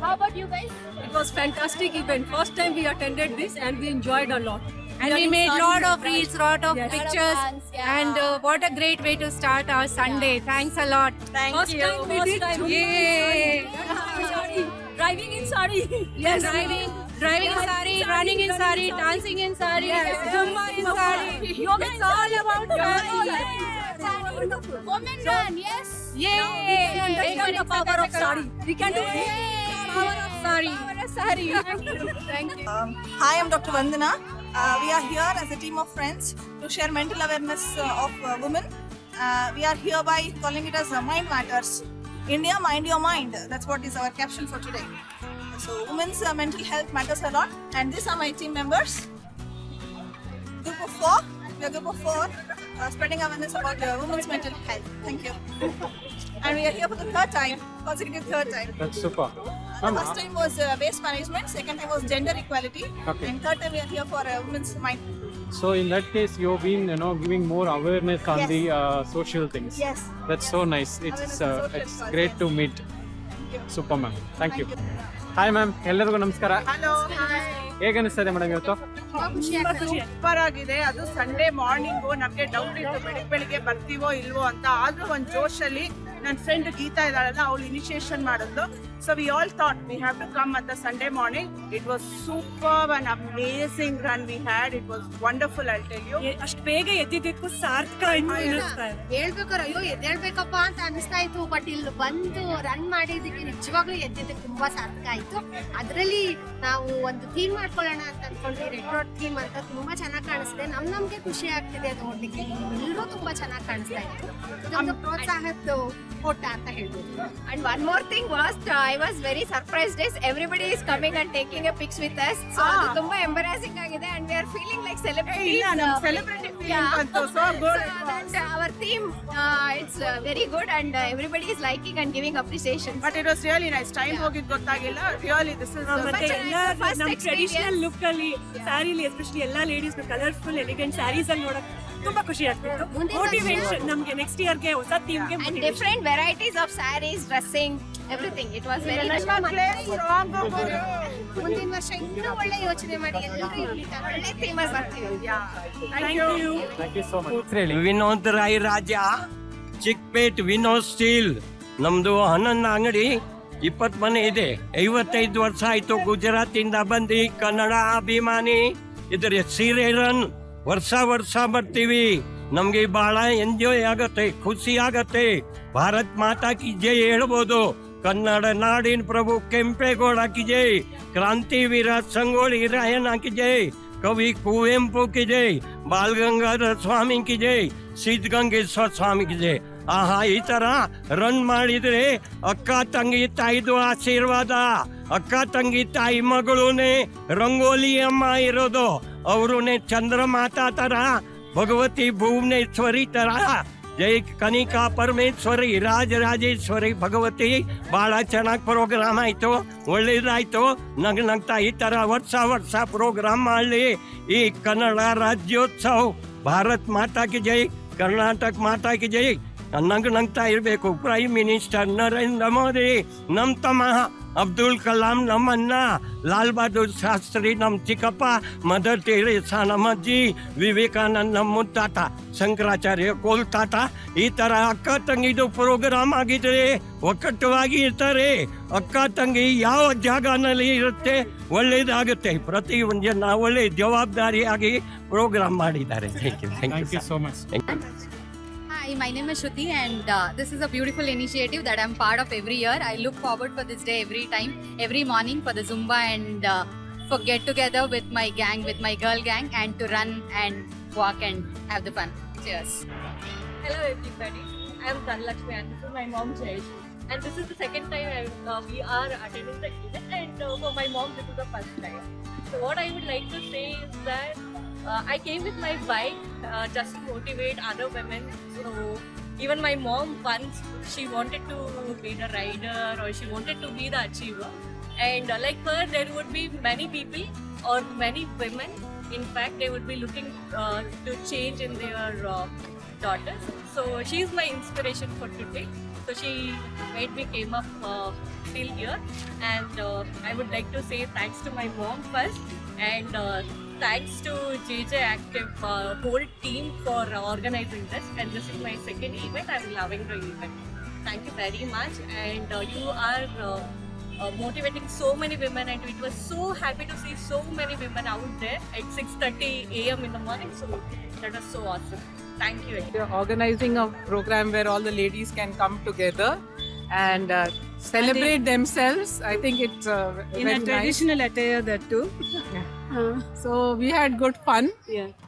how about you guys? It was fantastic event. First time we attended this and we enjoyed a lot. And we Wearing made sari lot of was reels, lot of Yes. pictures. Lot of dance, yeah. And what a great way to start our Sunday. Thanks a lot. Thank First you. time we did. Yay! Driving in sari. Yes. Driving in sari, running in sari, dancing in sari, Zumba in sari. It's all about sari. Women run, yes. Yay! Understand the power of sari. We can do it. Power of sari. Thank you. Hi, I'm Dr. Vandana. We are here as a team of friends to share mental awareness of women. We are hereby calling it as Mind Matters. India, mind your mind. That's what is our caption for today. So, women's mental health matters a lot. And these are my team members. Group of 4. We are group of 4 spreading awareness about women's mental health. Thank you. And we are here for the third time, consecutive third time. That's super. The first time was waste management, second time was gender equality, Okay. and third time we are here for women's mind. So in that case, you've been, giving more awareness on Yes. the social things. Yes. That's so nice. It's Awareness on social it's cause, great yes. to meet. you. Super ma'am. Thank you. Thank hi ma'am, ಎಲ್ಲರಿಗೂ ನಮಸ್ಕಾರ. Hello. ಹೇಗೆ ಅನಿಸ್ತದೆ madam ಇವತ್ತು? Super ಆಗಿದೆ. ಅದು Sunday morning ನಮಗೆ doubt ಇತ್ತು ಬೆಳಿಗ್ಗೆ ಬರ್ತೀವೋ ಇಲ್ವೋ ಅಂತ. ಆದ್ರೂ ಒಂದು ಜೋಶಲ್ಲಿ ನನ್ನ ಫ್ರೆಂಡ್ ಗೀತಾ ಇದ್ದಾಳಲ್ಲ, ಅವಳು ಇನಿಷಿಯೇಷನ್ ಮಾಡಿದ್ಲು. So we all thought we have to come at the Sunday morning. It was super and amazing run we had. It was wonderful. I tell you. ಅಷ್ಟು ಬೇಗ ಎದ್ದಿದ್ದಕ್ಕೂ ಸಾರ್ಥಕ ಅನಿಸ್ತಾ ಇದೆ. ಹೇಳ್ಬೇಕಾರೆ ಅಯ್ಯೋ ಎದ್ದೇಳ್ಬೇಕಪ್ಪ ಅಂತ ಅನಿಸ್ತಾ ಇತ್ತು. ಬಟ್ ಇಲ್ಲಿ ಬಂದು ರನ್ ಮಾಡಿದ್ದಕ್ಕೆ ನಿಜವಾಗ್ಲೂ ಎದ್ದಿದ್ದಕ್ಕೆ ತುಂಬಾ ಸಾರ್ಥಕ ಆಯ್ತು. ಅದರಲ್ಲಿ ನಾವು ಒಂದು ಥೀಮ್ ಮಾಡ್ಕೊಳ್ಳೋಣ ಅಂತ ಅನ್ಕೊಂಡ್ವಿ. ರೆಡ್ ರೋಡ್ ಥೀಮ್ ಅಂತ ತುಂಬಾ ಚೆನ್ನಾಗಿ ಕಾಣಿಸ್ತಿದೆ. ನಮ್ಗೆ ಖುಷಿ ಆಗ್ತಿದೆ ಅದು ನೋಡ್ಲಿಕ್ಕೆ. ಎಲ್ಲರೂ ತುಂಬಾ ಚೆನ್ನಾಗಿ ಕಾಣಿಸ್ತಾ ಇತ್ತು. ಇದೊಂದು ಪ್ರೋತ್ಸಾಹದ ಓಟ ಅಂತ ಹೇಳ್ಬೋದು. And one more thing was, I was very surprised is everybody is coming and taking a pics with us. So ಅದು ತುಂಬಾ embarrassing ಆಗಿದೆ and we are feeling like celebrities. ಇಲ್ಲ, ನಮ್ಮ celebrity feeling ಬಂತು. So good. And our theme, it's very good and everybody is liking and giving appreciation. But it was really nice. Time ಹೋಗಿದ್ದು ಗೊತ್ತಾಗಿಲ್ಲ. Really, this is ಮತ್ತೆ ಎಲ್ಲ first ನಮ್ಮ experience. Traditional look ಅಲ್ಲಿ ಸ್ಯಾರಿಲಿ especially ಎಲ್ಲಾ ladies colourful elegant saris ಅಲ್ಲಿ ನೋಡಕ್ ತುಂಬಾ ಖುಷಿ ಆಗ್ತಿತ್ತು. ಮೋಟಿವೇಶನ್ ನಮ್ಗೆ ನೆಕ್ಸ್ಟ್ ಇಯರ್ ಗೆ ಹೊಸ ಥೀಮ್ ಗೆ And different varieties of sarees, dressing, everything. It was very nice. ಮುಂದಿನ ವರ್ಷ ಇನ್ನೂ ಒಳ್ಳೆ ಯೋಚನೆ ಮಾಡಿ ಎಲ್ಲರೂ ಇಲ್ಲಿ ಒಳ್ಳೆ ಥೀಮ್ ಅಲ್ಲಿ ಬರ್ತೀವಿ. Thank you so much. Vinod Roy Raja, Chickpet Vinod steel. ನಮ್ದು 11 ಅಂಗಡಿ, 20 ಮನೆ ಇದೆ. 55 ವರ್ಷ ಆಯ್ತು. ಗುಜರಾತಿಂದ ಬಂದು ಕನ್ನಡ ಅಭಿಮಾನಿ. ಇದ್ರ ಸೀರೆ ರನ್ ವರ್ಷ ಬರ್ತೀವಿ. ನಮ್ಗೆ ಬಹಳ ಎಂಜಾಯ್ ಆಗತ್ತೆ, ಖುಷಿ ಆಗತ್ತೆ. ಭಾರತ್ ಮಾತಾ ಕಿ ಜೈ ಹೇಳ್ಬೋದು. ಕನ್ನಡ ನಾಡಿನ ಪ್ರಭು ಕೆಂಪೇಗೌಡ ಕಿ ಜೈ, ಕ್ರಾಂತಿವೀರ ಸಂಗೊಳ್ಳಿ ರಾಯಣ್ಣ ಕಿ ಜೈ, ಕವಿ ಕುವೆಂಪು ಕಿ ಜೈ, ಬಾಲ್ ಗಂಗಾಧರ ಸ್ವಾಮಿ ಕಿ ಜೈ, ಸಿದ್ಧಗಂಗೇಶ್ವರ ಸ್ವಾಮಿ ಕಿ ಜೈ. ಆಹಾ, ಈ ತರ ರನ್ ಮಾಡಿದ್ರೆ ಅಕ್ಕ ತಂಗಿ ತಾಯಿದು ಆಶೀರ್ವಾದ. ಅಕ್ಕ ತಂಗಿ ತಾಯಿ ಮಗಳೂನೇ ರಂಗೋಲಿ ಅಮ್ಮ ಇರೋದು. ಅವ್ರೂನೇ ಚಂದ್ರಮಾತಾ ತರ, ಭಗವತಿ ಭುವನೇಶ್ವರಿ ತರ. ಜೈ ಕನಿಕಾ ಪರಮೇಶ್ವರಿ, ರಾಜರಾಜೇಶ್ವರಿ ಭಗವತಿ. ಬಹಳ ಚೆನ್ನಾಗಿ ಪ್ರೋಗ್ರಾಮ್ ಆಯ್ತು, ಒಳ್ಳೇದಾಯ್ತು. ನಗ್ನಗ್ತಾ ಈ ತರ ವರ್ಷ ಪ್ರೋಗ್ರಾಮ್ ಮಾಡಲಿ. ಈ ಕನ್ನಡ ರಾಜ್ಯೋತ್ಸವ, ಭಾರತ್ ಮಾತಾ ಕಿ ಜೈ, ಕರ್ನಾಟಕ ಮಾತಾ ಕಿ ಜೈ. ನಗ್ನಗ್ತಾ ಇರಬೇಕು. ಪ್ರೈಮ್ ಮಿನಿಸ್ಟರ್ ನರೇಂದ್ರ ಮೋದಿ, ನಮ್ಮ ತಮ್ಮ ಅಬ್ದುಲ್ ಕಲಾಂ ನಮ್ಮಣ್ಣ, ಲಾಲ್ ಬಹದ್ದೂರ್ ಶಾಸ್ತ್ರಿ ನಮ್ಮ ಚಿಕ್ಕಪ್ಪ, ಮದರ್ ತೆರೇಸಾ ನಮ್ಮ ಅಜ್ಜಿ, ವಿವೇಕಾನಂದ ನಮ್ಮ ಮುತ್ತಾತ, ಶಂಕರಾಚಾರ್ಯ ಕೋಲ್ತಾತ. ಈ ಥರ ಅಕ್ಕ ತಂಗಿದು ಪ್ರೋಗ್ರಾಮ್ ಆಗಿದ್ರೆ ಒಕ್ಕಟ್ಟವಾಗಿ ಇರ್ತಾರೆ. ಅಕ್ಕ ತಂಗಿ ಯಾವ ಜಾಗನಲ್ಲಿ ಇರುತ್ತೆ ಒಳ್ಳೇದಾಗುತ್ತೆ. ಪ್ರತಿ ಒಂದು ಜನ ಒಳ್ಳೆ ಜವಾಬ್ದಾರಿಯಾಗಿ ಪ್ರೋಗ್ರಾಮ್ ಮಾಡಿದ್ದಾರೆ. Thank you so much. Hi, my name is Shruti, and this is a beautiful initiative that I'm part of every year. I look forward for this day every time, every morning for the Zumba and for get together with my gang, with my girl gang, and to run and walk and have the fun. Cheers. Hello everybody, I am Dhanlakshmi and this is my mom Jayesh. And this is the second time we are attending the event, and for my mom this is the first time. So what I would like to say is that I came with my bike just to motivate other women. So even my mom once she wanted to be the rider or she wanted to be the achiever, and like her there would be many people or many women. In fact, they would be looking to change in their daughters. So she is my inspiration for today. So she made me came up till here, and I would like to say thanks to my mom first, and thanks to JJ Active whole team for organizing this. And this is my second event. I'm loving the event. Thank you very much, and you are motivating so many women, and it was so happy to see so many women out there at 6:30 a.m. in the morning. So that was so awesome. Thank you. You're organizing a program where all the ladies can come together and celebrate themselves. I think it's in a traditional attire that too. So we had good fun,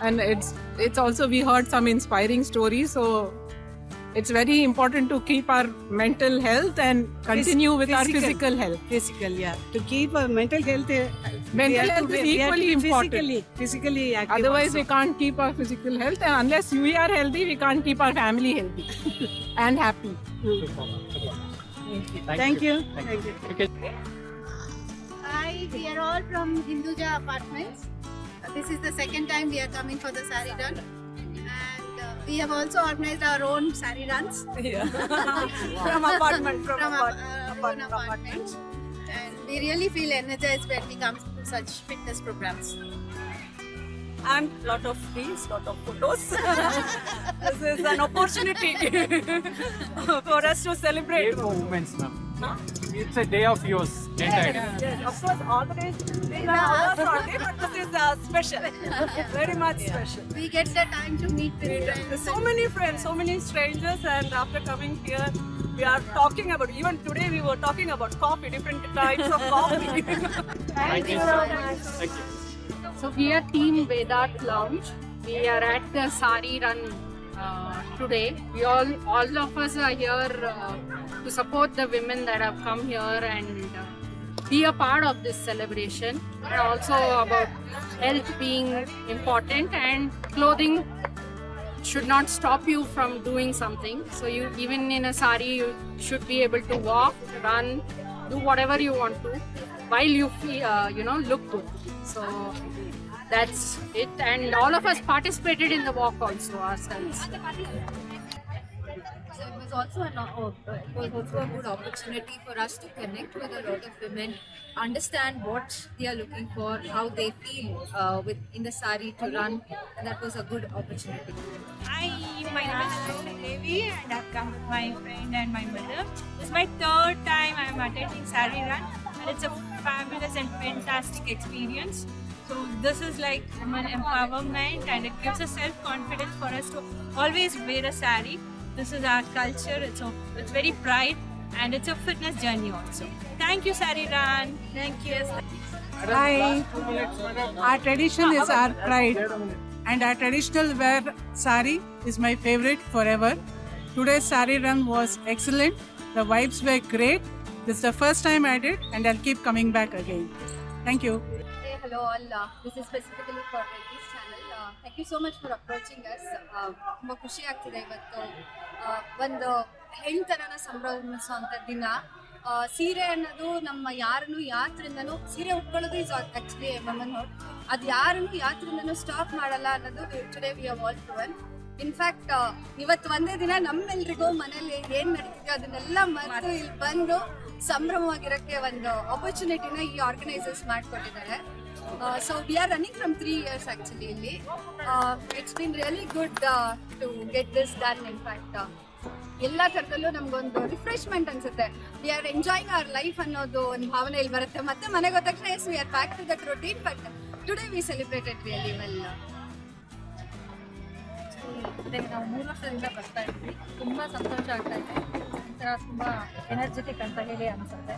and it's also we heard some inspiring stories. So it's very important to keep our mental health and continue with our physical health. To keep our mental health. Mental health is equally important. Physically active. Otherwise, we can't keep our physical health, and unless we are healthy, we can't keep our family healthy and happy. Thank you. Hi, we are all from Hinduja Apartments. This is the second time we are coming for the Sari Run, and we have also organized our own Sari runs From apartment, own apartments, and we really feel energized when we come to such fitness programs. And lot of trees, lot of photos. This is an opportunity for us to celebrate. Moments, ma'am. It's a day of yours. Yes, of course, all the days are ours only, but this is special, very much special. We get the time to meet with friends. So many friends, so many strangers, and after coming here, we are talking about, even today we were talking about coffee, different types of coffee. Thank you so much. Thank you. So we are Team Vedat Lounge. We are at the Sari Run today. We all of us are here to support the women that have come here and be a part of this celebration, and also about health being important, and clothing should not stop you from doing something. So you, even in a sari, you should be able to walk, run, do whatever you want to while you feel, look good. So that's it, and all of us participated in the walk also ourselves. So it was also a good opportunity for us to connect with a lot of women, understand what they are looking for, how they feel in the sari to run, and that was a good opportunity. Hi, my name is Devi, and I've come with my friend and my mother. This is my third time I'm attending Sari Run, and it's a fabulous and fantastic experience. So this is like women empowerment, and it gives us self-confidence for us to always wear a sari. This is our culture. It's very pride, and it's a fitness journey also. Thank you, Sari Run. Thank you. Hi, our tradition is our pride, and our traditional wear sari is my favorite forever. Today's Sari Run was excellent. The vibes were great. This is the first time I did, and I'll keep coming back again. Thank you. Hey, hello all. This is specifically for this channel. Thank you so much for approaching us. ತುಂಬ ಖುಷಿ ಆಗ್ತಿದೆ ಇವತ್ತು ಒಂದು ಹೆಣ್ತನನ ಸಂಭ್ರಮಿಸುವಂಥ ದಿನ. ಸೀರೆ ಅನ್ನೋದು ನಮ್ಮ ಯಾರನ್ನು ಯಾತ್ರಿಂದನೂ ಸೀರೆ ಉಟ್ಕೊಳ್ಳೋದು ಇಸ್ ಆ್ಯಕ್ಚುಲಿ ವುಮನ್ಹುಡ್. ಅದು ಯಾರನ್ನು ಯಾತ್ರಿಂದನೂ ಸ್ಟಾಪ್ ಮಾಡಲ್ಲ ಅನ್ನೋದು today we have all proven. In fact ಇವತ್ತು ಒಂದೇ ದಿನ ನಮ್ಮೆಲ್ರಿಗೂ ಮನೇಲಿ ಏನ್ ನಡೀತಿದೆ ಅದನ್ನೆಲ್ಲ ಮರೆತು ಇಲ್ಲಿ ಬಂದು ಸಂಭ್ರಮವಾಗಿರಕ್ಕೆ ಒಂದು ಆಪರ್ಚುನಿಟಿನ ಈ ಆರ್ಗನೈಸರ್ಸ್ ಮಾಡ್ಕೊಟ್ಟಿದ್ದಾರೆ. So we are running from 3 years actually ಇಲ್ಲಿ. It's been really good to get this done. In fact ಎಲ್ಲ ಥರದಲ್ಲೂ ನಮ್ಗೊಂದು ರಿಫ್ರೆಶ್ಮೆಂಟ್ ಅನ್ಸುತ್ತೆ. We are enjoying our life ಅನ್ನೋದು ಒಂದು ಭಾವನೆ ಇಲ್ಲಿ ಬರುತ್ತೆ. ಮತ್ತೆ ಮನೆಗೆ ಹೋದ ತಕ್ಷಣ as we are back to that routine, but today we celebrated really well. ನಾವು 3 ವರ್ಷದಿಂದ ಬರ್ತಾ ಇದ್ವಿ. ತುಂಬ ಸಂತೋಷ ಆಗ್ತಾ ಇದೆ. ಒಂಥರ ತುಂಬ ಎನರ್ಜೆಟಿಕ್ ಅಂತ ಹೇಳಿ ಅನಿಸುತ್ತೆ.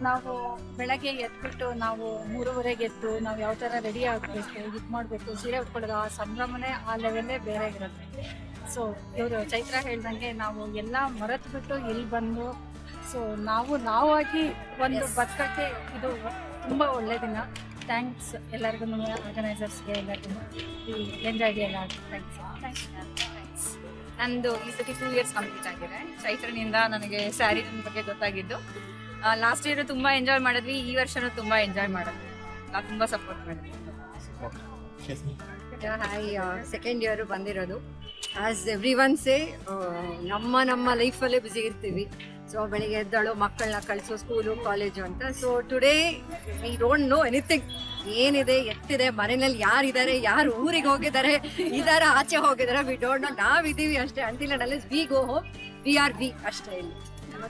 ನಾವು ಬೆಳಗ್ಗೆ ಎದ್ಬಿಟ್ಟು ನಾವು 3:30ಗೆ ಎದ್ದು ನಾವು ಯಾವ ಥರ ರೆಡಿ ಆಗಬೇಕು, ಇದು ಮಾಡಬೇಕು, ಸೀರೆ ಉಟ್ಕೊಳ್ಳೋದು, ಆ ಸಂಭ್ರಮನೇ ಆ ಲೆವೆಲ್ಲೇ ಬೇರೆ ಇರುತ್ತೆ. ಸೊ ಇವರು ಚೈತ್ರ ಹೇಳ್ದಂಗೆ ನಾವು ಎಲ್ಲ ಮರೆತುಬಿಟ್ಟು ಇಲ್ಲಿ ಬಂದು ಸೊ ನಾವಾಗಿ ಒಂದು ಬದುಕಕ್ಕೆ ಇದು ತುಂಬ ಒಳ್ಳೆ ದಿನ. ಥ್ಯಾಂಕ್ಸ್ ಎಲ್ಲರಿಗೂ, ಆರ್ಗನೈಸರ್ಸ್ಗೆ ಎಲ್ಲರಿಗೂ. ಎಂಜಾಯ್ ಎಲ್ಲ ಥ್ಯಾಂಕ್ಸ್. ನಂದು ಈ ಸತಿ 2 years ಕಂಪ್ಲೀಟ್ ಆಗಿದೆ. ಚೈತ್ರನಿಂದ ನನಗೆ ಸ್ಯಾರಿ ಬಗ್ಗೆ ಗೊತ್ತಾಗಿದ್ದು. ಲಾಸ್ಟ್ ಇಯರ್ ತುಂಬ ಎಂಜಾಯ್ ಮಾಡಿದ್ವಿ, ಈ ವರ್ಷನೂ ತುಂಬ ಎಂಜಾಯ್ ಮಾಡಿದ್ವಿ. ನಾವು ತುಂಬ ಸಪೋರ್ಟ್ ಮಾಡಿದ್ವಿ. ಹಾಯ್, ಸೆಕೆಂಡ್ ಇಯರ್ ಬಂದಿರೋದು. ಆಸ್ ಎವ್ರಿ ಒನ್ ಸೇ, ನಮ್ಮ ಲೈಫಲ್ಲೇ ಬ್ಯುಸಿ ಇರ್ತೀವಿ. ಸೊ ಬೆಳಿಗ್ಗೆ ಎದ್ದಳು ಮಕ್ಕಳನ್ನ ಕಳಿಸೋ ಸ್ಕೂಲು ಕಾಲೇಜು ಅಂತ. So today we don't know anything. ಏನಿದೆ ಎತ್ತಿದೆ ಮನೆಯಲ್ಲಿ, ಯಾರಿದ್ದಾರೆ, ಯಾರು ಊರಿಗೆ ಹೋಗಿದ್ದಾರೆ, ಆಚೆ ಹೋಗಿದ್ದಾರೆ, ವಿ ಡೋಂಟ್ ನೋ. ನಾವಿದ್ದೀವಿ ಅಷ್ಟೇ. Until and unless we go home, we are we ಅಷ್ಟೇ ಇಲ್ಲಿ.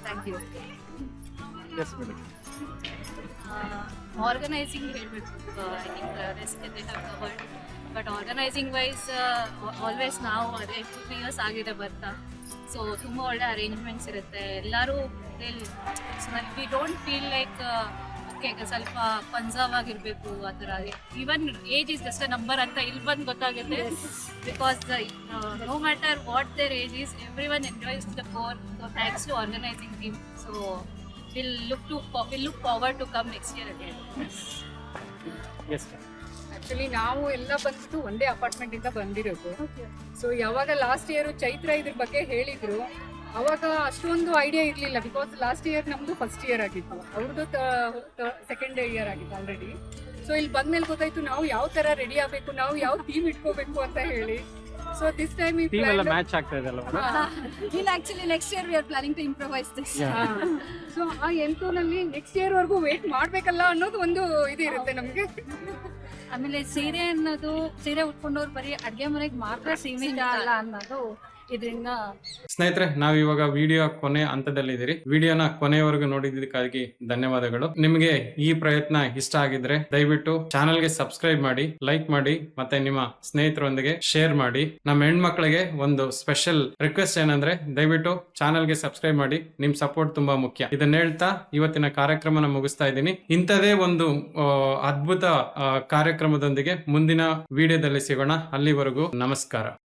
Thank you. ಆರ್ಗನೈಸಿಂಗ್ ಹೇಳಬೇಕು. I think rest they have covered. But organising wise always ನಾವು ಅದೇ 2 years ಆಗಿದೆ ಬರ್ತಾ. ಸೊ ತುಂಬ ಒಳ್ಳೆ ಅರೇಂಜ್ಮೆಂಟ್ಸ್ ಇರುತ್ತೆ. ಎಲ್ಲರೂ we don't feel like okay ಸ್ವಲ್ಪ ಕನ್ಸರ್ವ್ ಆಗಿರಬೇಕು ಆ ಥರ. Even age is just a number ಅಂತ ಇಲ್ಲಿ ಬಂದು ಗೊತ್ತಾಗುತ್ತೆ. Because no matter what their age is, everyone enjoys the core. So thanks to organising team. So we'll look forward to come next year again. Yes. Actually ನಾವು ಎಲ್ಲ ಬಂದ್ಬಿಟ್ಟು ಒಂದೇ apartment ಇಂದ ಬಂದಿರೋದು. ಸೊ ಯಾವಾಗ ಲಾಸ್ಟ್ ಇಯರ್ ಚೈತ್ರ ಇದ್ರ ಬಗ್ಗೆ ಹೇಳಿದ್ರು, ಅವಾಗ ಅಷ್ಟೊಂದು ಐಡಿಯಾ ಇರಲಿಲ್ಲ. ಬಿಕಾಸ್ ಲಾಸ್ಟ್ ಇಯರ್ ನಮ್ದು ಫಸ್ಟ್ ಇಯರ್ ಆಗಿತ್ತು, ಅವ್ರದ್ದು ಸೆಕೆಂಡ್ ಇಯರ್ ಆಗಿತ್ತು ಆಲ್ರೆಡಿ. ಸೊ ಇಲ್ಲಿ ಬಂದ್ಮೇಲೆ ಗೊತ್ತಾಯ್ತು ನಾವು ಯಾವ ತರ ರೆಡಿ ಆಗಬೇಕು, ನಾವು ಯಾವ ಥೀಮ್ ಇಟ್ಕೋಬೇಕು ಅಂತ ಹೇಳಿ. ಸೊ ದಿಸ್ ಟೈಮ್ ಟೀಮ್ ಎಲ್ಲ ಮ್ಯಾಚ್ ಆಗ್ತಾ ಇದೆ ಅಲ್ಲ? ಇಲ್ಲ, actually next year we are planning to improvise this. So ಆ ಎಂಟೂನಲ್ಲಿ ನೆಕ್ಸ್ಟ್ ಇಯರ್ ವರ್ಗೂ ವೇಟ್ ಮಾಡ್ಬೇಕಲ್ಲ ಅನ್ನೋದು ಒಂದು ಇದು ಇರುತ್ತೆ ನಮ್ಗೆ. ಆಮೇಲೆ ಸೀರೆ ಅನ್ನೋದು, ಸೀರೆ ಉಟ್ಕೊಂಡವ್ರು ಬರೀ ಅಡುಗೆ ಮನೆಗೆ ಮಾತ್ರ ಸೀಮಿತ ಅಲ್ಲ ಅನ್ನೋದು ಇದರಿಂದ. ಸ್ನೇಹಿತರೆ, ನಾವ್ ಇವಾಗ ವಿಡಿಯೋ ಕೊನೆ ಹಂತದಲ್ಲಿದ್ದೀರಿ. ವಿಡಿಯೋನ ಕೊನೆಯವರೆಗೂ ನೋಡಿದ್ದಕ್ಕಾಗಿ ಧನ್ಯವಾದಗಳು. ನಿಮಗೆ ಈ ಪ್ರಯತ್ನ ಇಷ್ಟ ಆಗಿದ್ರೆ ದಯವಿಟ್ಟು ಚಾನೆಲ್ಗೆ ಸಬ್ಸ್ಕ್ರೈಬ್ ಮಾಡಿ, ಲೈಕ್ ಮಾಡಿ, ಮತ್ತೆ ನಿಮ್ಮ ಸ್ನೇಹಿತರೊಂದಿಗೆ ಶೇರ್ ಮಾಡಿ. ನಮ್ಮ ಹೆಣ್ಮಕ್ಳಿಗೆ ಒಂದು ಸ್ಪೆಷಲ್ ರಿಕ್ವೆಸ್ಟ್ ಏನಂದ್ರೆ ದಯವಿಟ್ಟು ಚಾನೆಲ್ಗೆ ಸಬ್ಸ್ಕ್ರೈಬ್ ಮಾಡಿ. ನಿಮ್ ಸಪೋರ್ಟ್ ತುಂಬಾ ಮುಖ್ಯ. ಇದನ್ನ ಹೇಳ್ತಾ ಇವತ್ತಿನ ಕಾರ್ಯಕ್ರಮನ ಮುಗಿಸ್ತಾ ಇದ್ದೀನಿ. ಇಂಥದೇ ಒಂದು ಅದ್ಭುತ ಕಾರ್ಯಕ್ರಮದೊಂದಿಗೆ ಮುಂದಿನ ವಿಡಿಯೋದಲ್ಲಿ ಸಿಗೋಣ. ಅಲ್ಲಿವರೆಗೂ ನಮಸ್ಕಾರ.